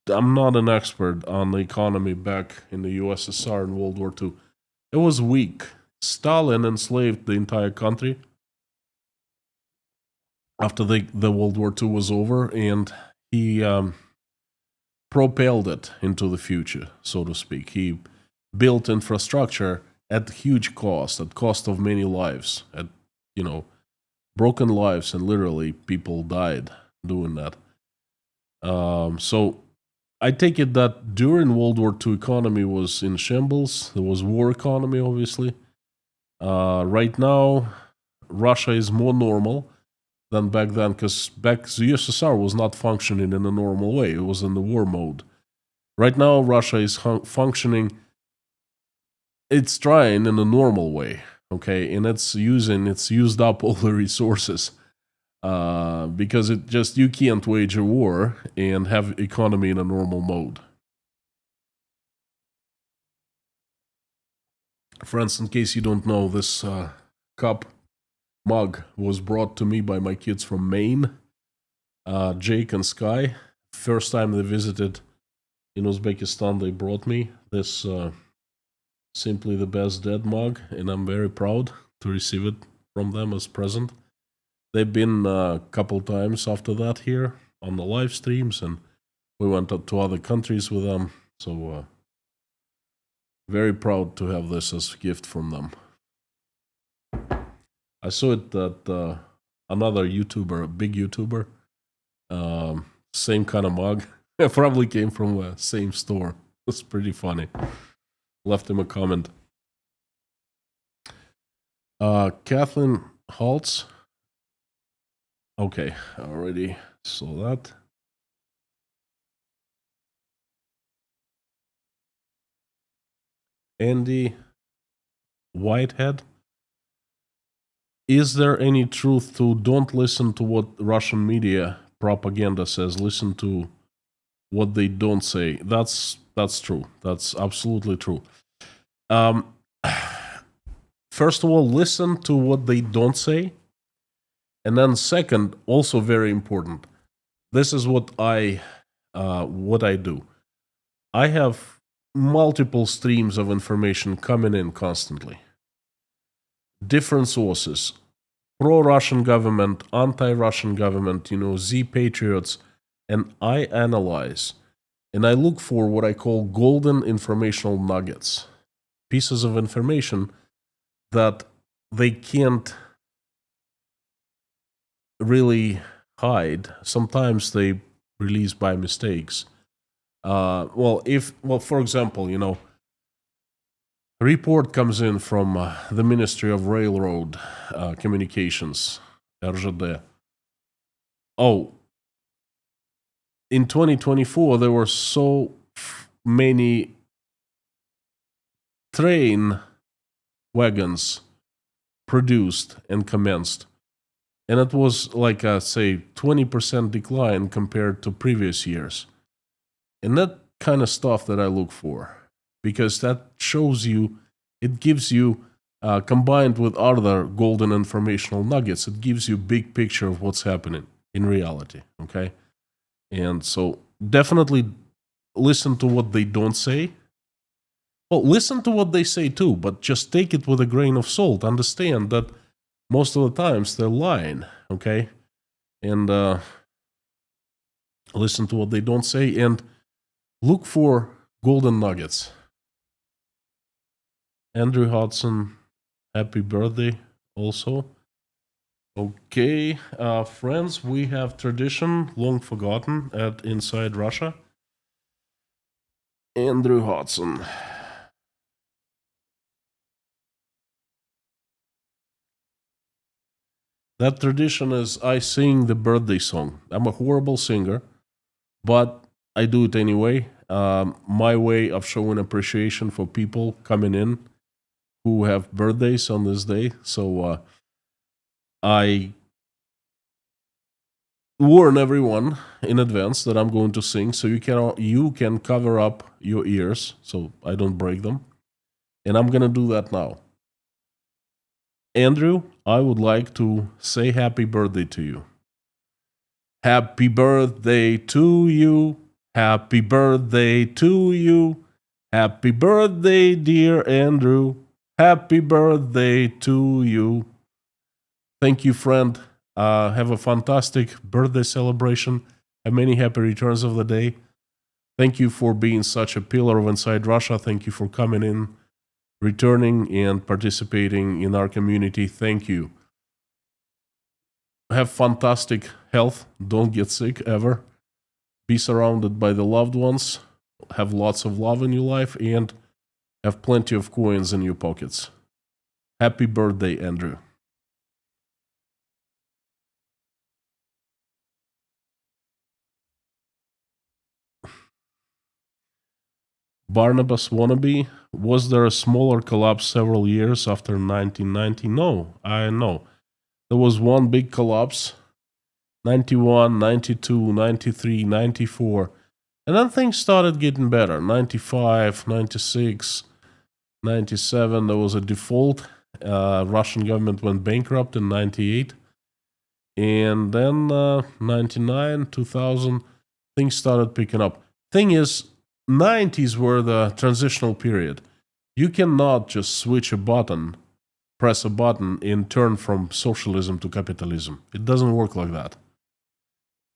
I'm not an expert on the economy back in the USSR in World War II. It was weak. Stalin enslaved the entire country after the World War II was over, and he propelled it into the future, so to speak. He built infrastructure at huge cost, at cost of many lives, at broken lives, and literally people died doing that. So I take it that during World War II, economy was in shambles. There was war economy, obviously. Right now, Russia is more normal than back then, because back the USSR was not functioning in a normal way. It was in the war mode. Right now, Russia is functioning. It's trying in a normal way, okay, and it's used up all the resources. Because you can't wage a war and have economy in a normal mode. Friends, in case you don't know, this cup mug was brought to me by my kids from Maine, Jake and Sky. First time they visited in Uzbekistan, they brought me this Simply the Best Dead mug, and I'm very proud to receive it from them as present. They've been a couple times after that here on the live streams, and we went up to other countries with them. So very proud to have this as a gift from them. I saw it that another YouTuber, a big YouTuber, same kind of mug. It probably came from the same store. It's pretty funny. Left him a comment. Kathleen Holtz. Okay, already saw that. Andy Whitehead. Is there any truth to don't listen to what Russian media propaganda says? Listen to what they don't say. That's true. That's absolutely true. First of all, listen to what they don't say. And then second, also very important, this is what I do. I have multiple streams of information coming in constantly. Different sources, pro-Russian government, anti-Russian government, Z-patriots, and I analyze, and I look for what I call golden informational nuggets, pieces of information that they can't really hide. Sometimes they release by mistakes. For example, a report comes in from the Ministry of Railroad Communications, RZD. Oh, in 2024, there were so many train wagons produced and commenced. And it was like a, say, 20% decline compared to previous years. And that kind of stuff that I look for, because that shows you, it gives you, combined with other golden informational nuggets, it gives you a big picture of what's happening in reality, okay? And so definitely listen to what they don't say. Well, listen to what they say too, but just take it with a grain of salt. Understand that most of the times they're lying, okay? And listen to what they don't say and look for golden nuggets. Andrew Hodson, happy birthday also. Okay, friends, we have tradition long forgotten at Inside Russia. Andrew Hodson. That tradition is I sing the birthday song. I'm a horrible singer, but I do it anyway. My way of showing appreciation for people coming in who have birthdays on this day. So I warn everyone in advance that I'm going to sing, so you can cover up your ears so I don't break them. And I'm gonna do that now. Andrew, I would like to say happy birthday to you. Happy birthday to you. Happy birthday to you. Happy birthday, dear Andrew. Happy birthday to you. Thank you, friend. Have a fantastic birthday celebration. Have many happy returns of the day. Thank you for being such a pillar of Inside Russia. Thank you for coming in, returning, and participating in our community. Thank you. Have fantastic health. Don't get sick ever. Be surrounded by the loved ones. Have lots of love in your life and have plenty of coins in your pockets. Happy birthday, Andrew. Barnabas wannabe. Was there a smaller collapse several years after 1990? No, I know. There was one big collapse, 91, 92, 93, 94. And then things started getting better. 95, 96, 97, there was a default. Russian government went bankrupt in 98. And then 99, 2000, things started picking up. Thing is, 90s were the transitional period. You cannot just switch a button, press a button, and turn from socialism to capitalism. It doesn't work like that.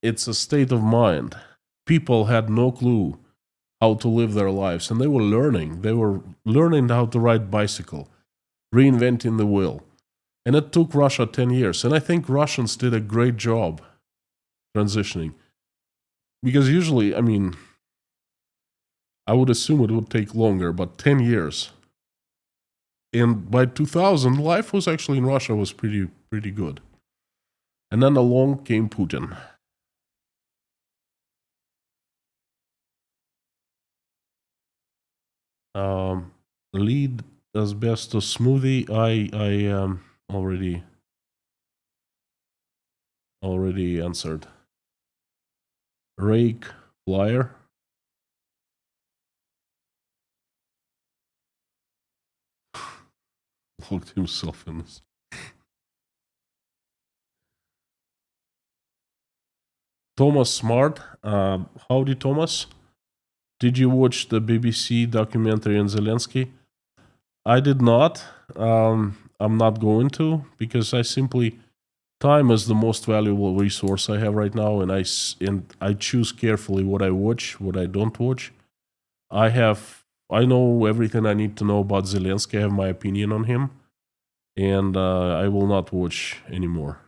It's a state of mind. People had no clue how to live their lives, and they were learning. They were learning how to ride bicycle, reinventing the wheel. And it took Russia 10 years. And I think Russians did a great job transitioning. Because usually, I mean, I would assume it would take longer, but 10 years. And by 2000, life was actually in Russia was pretty good. And then along came Putin. Lead asbestos smoothie. I already answered. Rake flyer. Looked himself in this. Thomas Smart. Howdy, Thomas. Did you watch the BBC documentary on Zelensky? I did not. I'm not going to, because I simply, time is the most valuable resource I have right now, and I choose carefully what I watch, what I don't watch. I know everything I need to know about Zelensky. I have my opinion on him, and I will not watch anymore.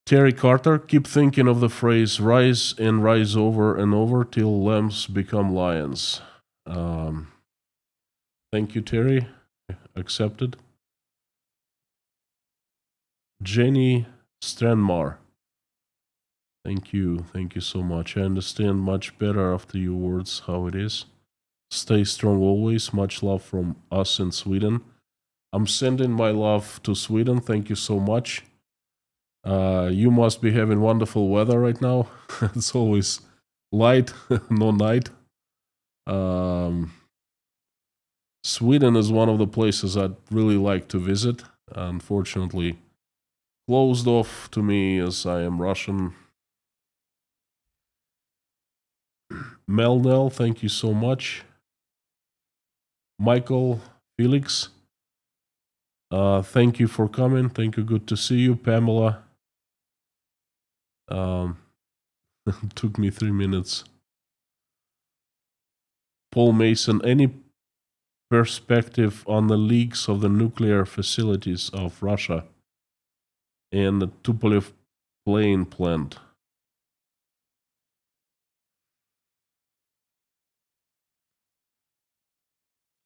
Terry Carter, keep thinking of the phrase rise and rise over and over till lambs become lions. Thank you, Terry. Accepted. Jenny Stranmar. Thank you so much. I understand much better after your words how it is. Stay strong always. Much love from us in Sweden. I'm sending my love to Sweden. Thank you so much. You must be having wonderful weather right now. It's always light, no night. Sweden is one of the places I'd really like to visit. Unfortunately, closed off to me as I am Russian. Melnell, thank you so much. Michael, Felix, thank you for coming. Thank you. Good to see you. Pamela. Took me 3 minutes. Paul Mason, any perspective on the leaks of the nuclear facilities of Russia and the Tupolev plane plant?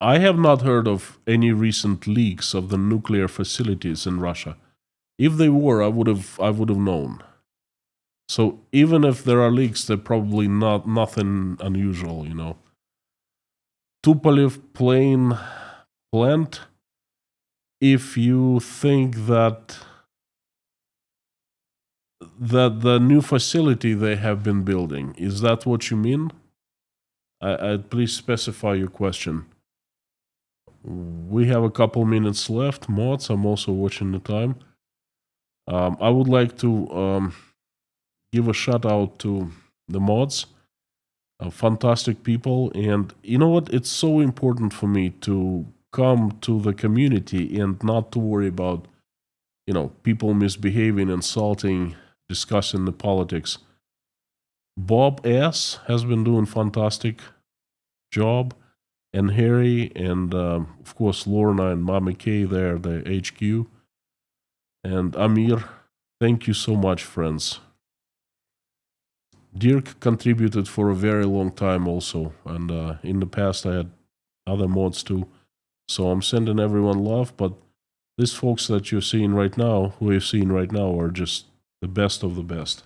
I have not heard of any recent leaks of the nuclear facilities in Russia. If they were, I would have known. So even if there are leaks, they're probably nothing unusual, you know. Tupolev plane plant. If you think that the new facility they have been building, is that what you mean? Please specify your question. We have a couple minutes left. Mods, I'm also watching the time. I would like to give a shout out to the mods. Fantastic people. And you know what? It's so important for me to come to the community and not to worry about, people misbehaving, insulting, discussing the politics. Bob S. has been doing fantastic job, and Harry, and of course Lorna and Mama K there, the HQ, and Amir. Thank you so much, friends. Dirk contributed for a very long time also, and in the past I had other mods too. So I'm sending everyone love, but these folks that you're seeing right now, who you're seeing right now, are just the best of the best.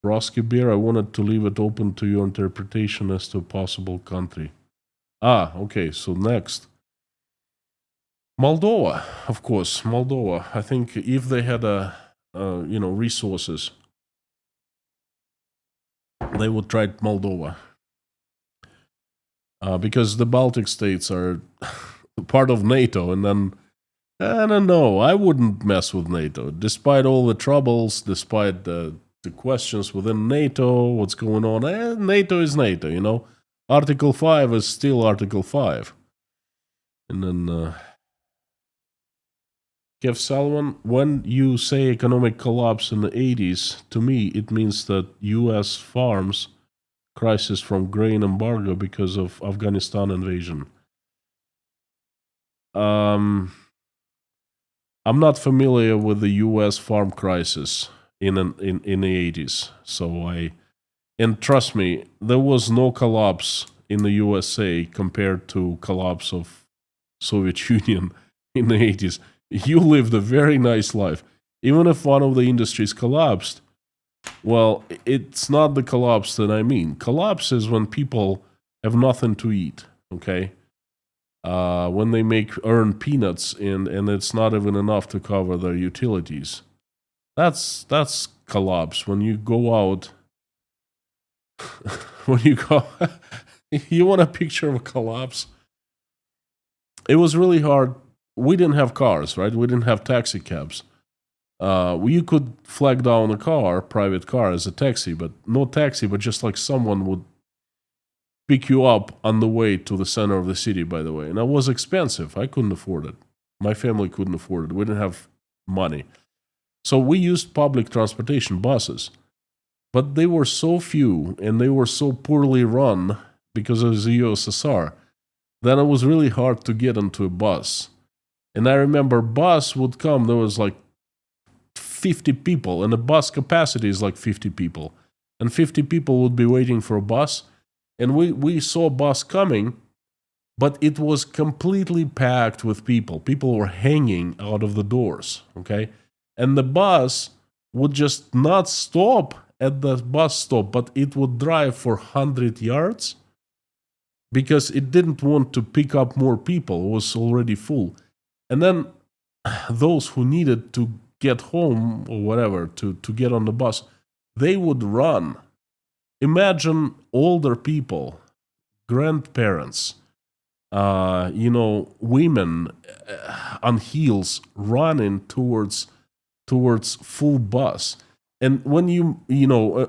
Roski Beer, I wanted to leave it open to your interpretation as to a possible country. Okay, so next. Moldova, of course, Moldova. I think if they had resources, they would try Moldova. Because the Baltic states are part of NATO, and then, I don't know, I wouldn't mess with NATO. Despite all the troubles, despite the questions within NATO, what's going on, NATO is NATO, Article 5 is still Article 5. And then, Kev Salwan, when you say economic collapse in the 80s, to me it means that U.S. farms crisis from grain embargo because of Afghanistan invasion. I'm not familiar with the U.S. farm crisis in the 80s, and trust me, there was no collapse in the USA compared to collapse of Soviet Union in the 80s. You lived a very nice life. Even if one of the industries collapsed, well, it's not the collapse that I mean. Collapse is when people have nothing to eat, okay? When they earn peanuts and it's not even enough to cover their utilities. That's collapse. When you go out, you want a picture of a collapse? It was really hard. We didn't have cars, right? We didn't have taxi cabs. You could flag down a private car as a taxi, but no taxi, but just like someone would pick you up on the way to the center of the city, by the way. And that was expensive. I couldn't afford it. My family couldn't afford it. We didn't have money. So we used public transportation, buses. But they were so few and they were so poorly run because of the USSR that it was really hard to get into a bus. And I remember bus would come, there was like 50 people, and the bus capacity is like 50 people. And 50 people would be waiting for a bus. And we saw a bus coming, but it was completely packed with people. People were hanging out of the doors, okay? And the bus would just not stop at the bus stop, but it would drive for 100 yards because it didn't want to pick up more people. It was already full. And then those who needed to get home or whatever, to get on the bus, they would run. Imagine older people, grandparents, women on heels running towards full bus. And when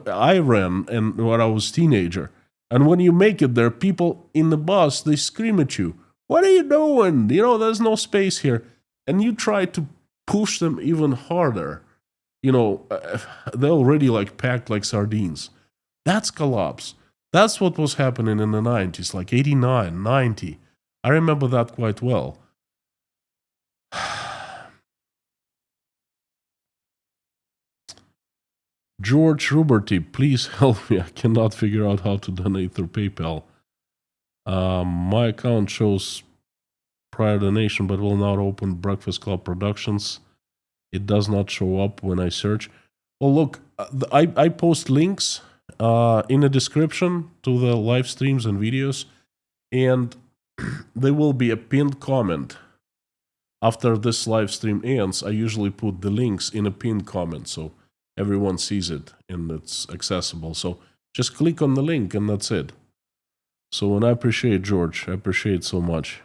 I ran and when I was teenager, and when you make it there, people in the bus, they scream at you, "What are you doing? There's no space here." And you try to push them even harder. They're already like packed like sardines. That's collapse. That's what was happening in the 90s, like 89, 90. I remember that quite well. George Ruberty, please help me. I cannot figure out how to donate through PayPal. My account shows prior donation, but will not open Breakfast Club Productions. It does not show up when I search. Well, look, I post links in the description to the live streams and videos, and there will be a pinned comment. After this live stream ends, I usually put the links in a pinned comment so everyone sees it and it's accessible. So just click on the link and that's it. So, and I appreciate George. I appreciate so much.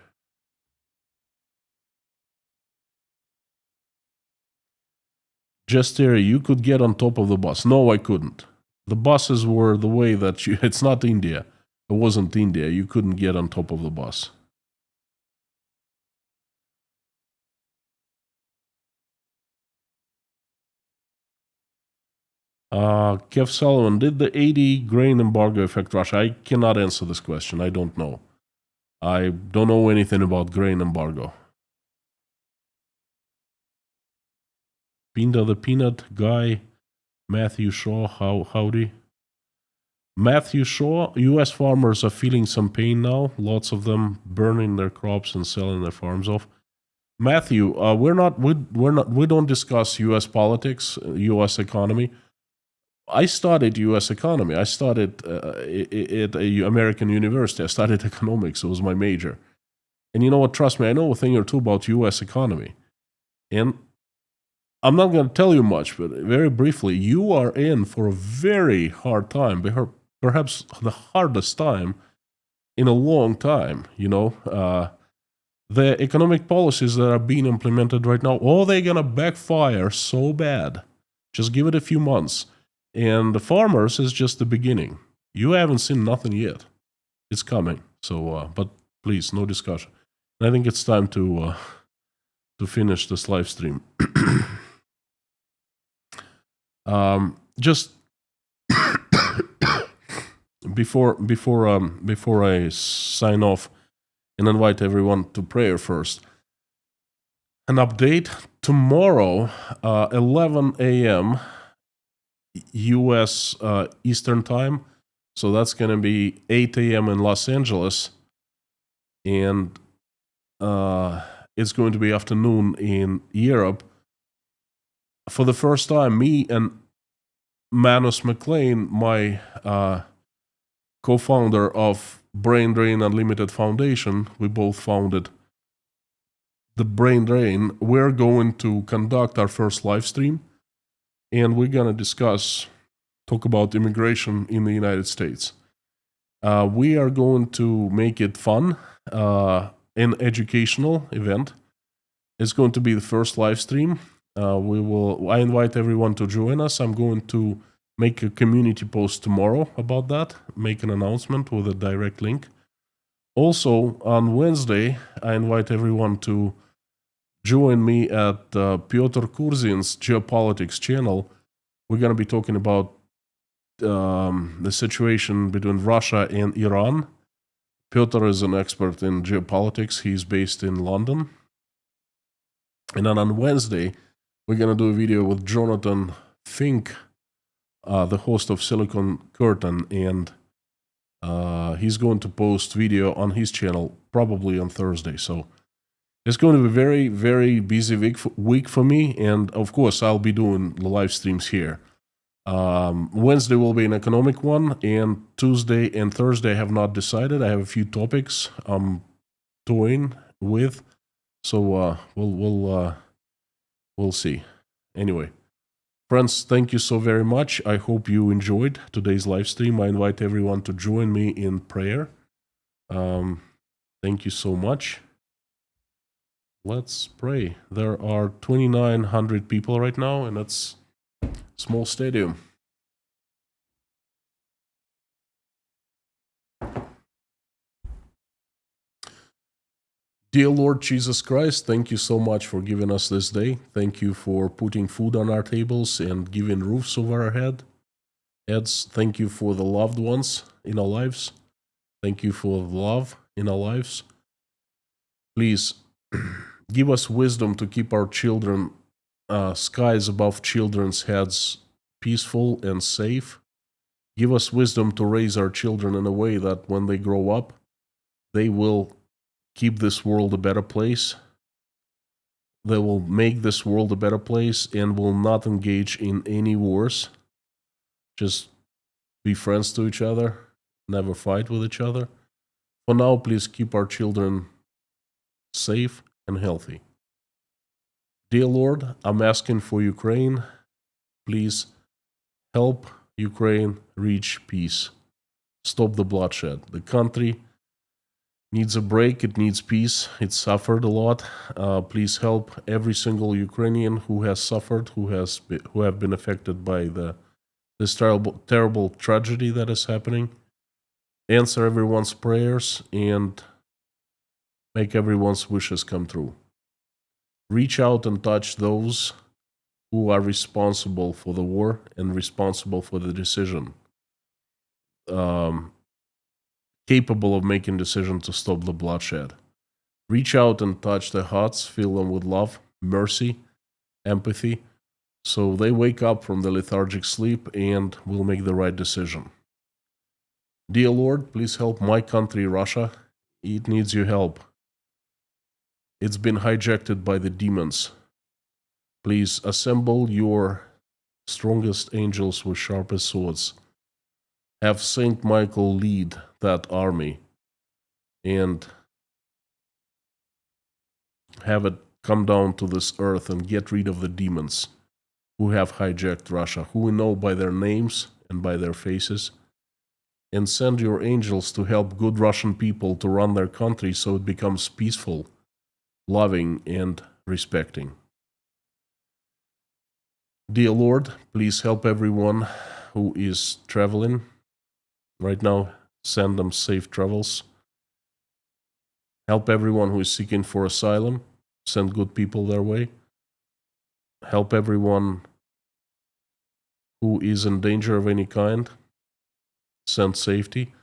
Jester, you could get on top of the bus. No, I couldn't. The buses were the way that you... It's not India. It wasn't India. You couldn't get on top of the bus. Kev Sullivan, did the 80 grain embargo affect Russia? I cannot answer this question. I don't know. I don't know anything about grain embargo. Pinda the Peanut Guy, Matthew Shaw, howdy. Matthew Shaw, U.S. farmers are feeling some pain now. Lots of them burning their crops and selling their farms off. Matthew, we don't discuss U.S. politics, U.S. economy. I studied U.S. economy. I studied at a American university. I studied economics. It was my major. And you know what? Trust me, I know a thing or two about U.S. economy. And I'm not going to tell you much, but very briefly, you are in for a very hard time, perhaps the hardest time in a long time, you know. The economic policies that are being implemented right now, they're going to backfire so bad. Just give it a few months. And the farmers is just the beginning. You haven't seen nothing yet. It's coming. So, but please, no discussion. And I think it's time to finish this live stream. Just before I sign off and invite everyone to prayer first, an update tomorrow, 11 a.m. U.S. Eastern Time. So that's going to be 8 a.m. in Los Angeles. And it's going to be afternoon in Europe. For the first time, me and Manus McLean, my co-founder of Brain Drain Unlimited Foundation, we both founded the Brain Drain. We're going to conduct our first live stream. And we're going to talk about immigration in the United States. We are going to make it fun, an educational event. It's going to be the first live stream. I invite everyone to join us. I'm going to make a community post tomorrow about that, make an announcement with a direct link. Also, on Wednesday, I invite everyone to join me at Piotr Kurzin's Geopolitics channel. We're going to be talking about the situation between Russia and Iran. Piotr is an expert in geopolitics. He's based in London. And then on Wednesday, we're going to do a video with Jonathan Fink, the host of Silicon Curtain, and he's going to post video on his channel probably on Thursday. So it's going to be a very, very busy week for me, and of course, I'll be doing the live streams here. Wednesday will be an economic one, and Tuesday and Thursday I have not decided. I have a few topics I'm toying with, so we'll see. Anyway, friends, thank you so very much. I hope you enjoyed today's live stream. I invite everyone to join me in prayer. Thank you so much. Let's pray. There are 2,900 people right now, and that's a small stadium. Dear Lord Jesus Christ, thank you so much for giving us this day. Thank you for putting food on our tables and giving roofs over our heads. Thank you for the loved ones in our lives. Thank you for the love in our lives. Please give us wisdom to keep our children, skies above children's heads, peaceful and safe. Give us wisdom to raise our children in a way that when they grow up, they will keep this world a better place. They will make this world a better place and will not engage in any wars. Just be friends to each other, never fight with each other. For now, please keep our children safe and healthy. Dear Lord, I'm asking for Ukraine. Please help Ukraine reach peace. Stop the bloodshed. The country needs a break, it needs peace, it suffered a lot. Please help every single Ukrainian who has suffered, who have been affected by this terrible tragedy that is happening. Answer everyone's prayers and make everyone's wishes come true. Reach out and touch those who are responsible for the war and responsible for the decision, capable of making decision to stop the bloodshed. Reach out and touch their hearts, fill them with love, mercy, empathy, so they wake up from the lethargic sleep and will make the right decision. Dear Lord, please help my country, Russia. It needs your help. It's been hijacked by the demons. Please assemble your strongest angels with sharpest swords. Have Saint Michael lead that army and have it come down to this earth and get rid of the demons who have hijacked Russia, who we know by their names and by their faces. And send your angels to help good Russian people to run their country so it becomes peaceful, loving, and respecting. Dear Lord, please help everyone who is traveling right now. Send them safe travels. Help everyone who is seeking for asylum. Send good people their way. Help everyone who is in danger of any kind. Send safety.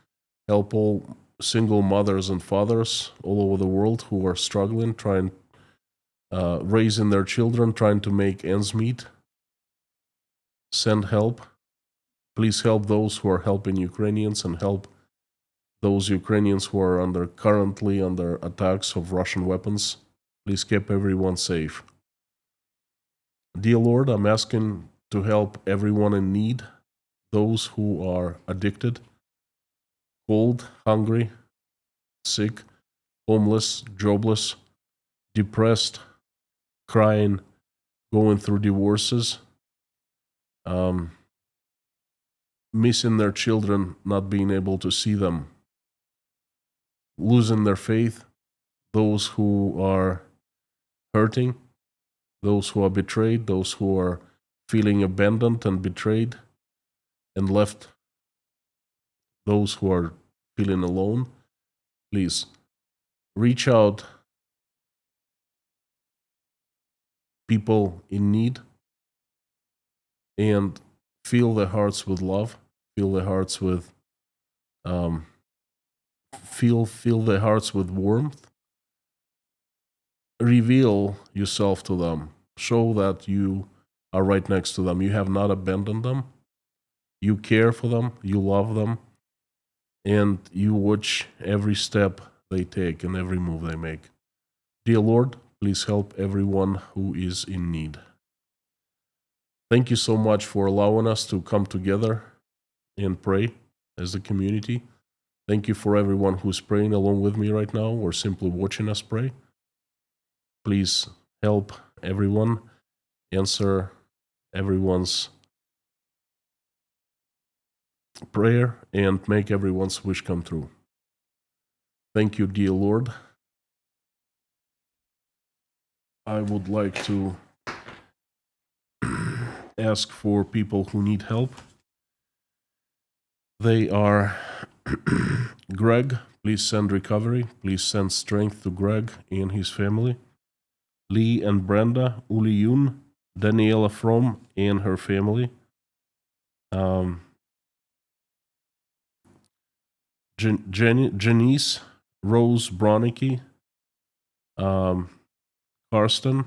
Help all single mothers and fathers all over the world who are struggling, raising their children, trying to make ends meet. Send help. Please help those who are helping Ukrainians and help those Ukrainians who are currently under attacks of Russian weapons. Please keep everyone safe. Dear Lord, I'm asking to help everyone in need, those who are addicted, cold, hungry, sick, homeless, jobless, depressed, crying, going through divorces, missing their children, not being able to see them, losing their faith, those who are hurting, those who are betrayed, those who are feeling abandoned and betrayed and left, those who are feeling alone. Please reach out, people in need, and fill their hearts with love, fill their hearts with fill their hearts with warmth. Reveal yourself to them. Show that you are right next to them. You have not abandoned them. You care for them. You love them. And you watch every step they take and every move they make. Dear Lord, please help everyone who is in need. Thank you so much for allowing us to come together and pray as a community. Thank you for everyone who's praying along with me right now or simply watching us pray. Please help everyone, answer everyone's prayer, and make everyone's wish come true. Thank you, dear Lord. I would like to ask for people who need help. They are Greg, please send recovery. Please send strength to Greg and his family. Lee and Brenda, Uli Yun, Daniela From and her family. Janice, Rose Bronicky, Karsten,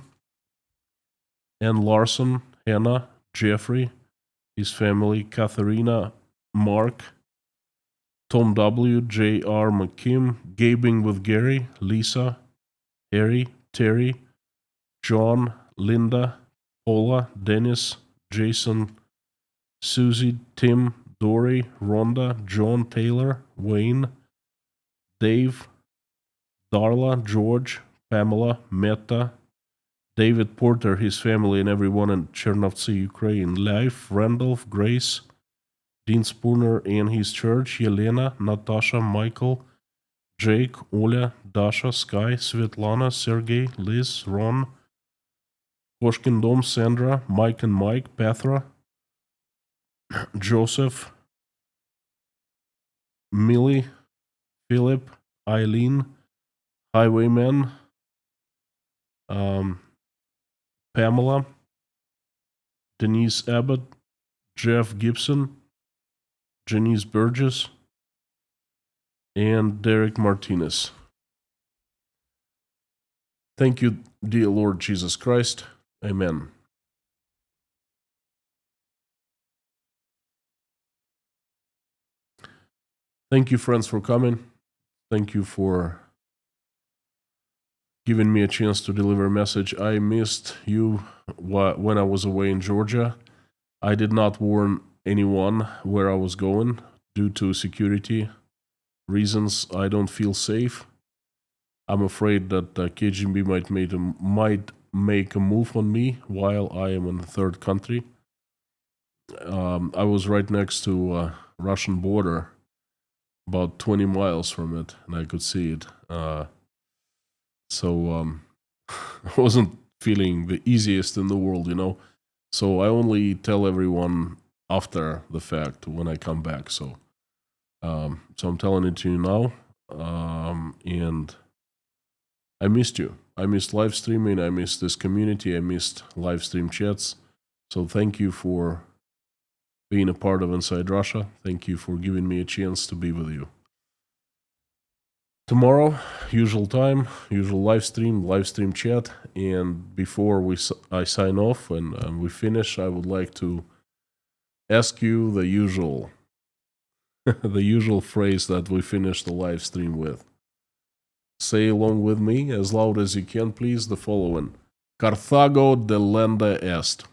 Ann Larson, Hannah, Jeffrey, his family, Katharina, Mark, Tom W., J.R. McKim, Gabing with Gary, Lisa, Harry, Terry, John, Linda, Paula, Dennis, Jason, Susie, Tim, Dory, Rhonda, John Taylor, Wayne, Dave, Darla, George, Pamela, Meta, David Porter, his family, and everyone in Chernovtsi, Ukraine. Leif, Randolph, Grace, Dean Spooner and his church, Yelena, Natasha, Michael, Jake, Oля, Dasha, Sky, Svetlana, Sergey, Liz, Ron, Koshkin Dom, Sandra, Mike and Mike, Petra, Joseph, Millie, Philip, Eileen, Highwayman, Pamela, Denise Abbott, Jeff Gibson, Janice Burgess, and Derek Martinez. Thank you, dear Lord Jesus Christ. Amen. Thank you, friends, for coming. Thank you for giving me a chance to deliver a message. I missed you when I was away in Georgia. I did not warn anyone where I was going due to security reasons. I don't feel safe. I'm afraid that KGB might make a move on me while I am in a third country. I was right next to Russian border, about 20 miles from it, and I could see it. So I wasn't feeling the easiest in the world, you know. So I only tell everyone after the fact when I come back. So I'm telling it to you now, and I missed you. I missed live streaming. I missed this community. I missed live stream chats. So thank you for being a part of Inside Russia. Thank you for giving me a chance to be with you. Tomorrow, usual time, usual live stream chat. And before I sign off and we finish, I would like to ask you the usual, the usual phrase that we finish the live stream with. Say along with me, as loud as you can, please, the following. Carthago delenda est.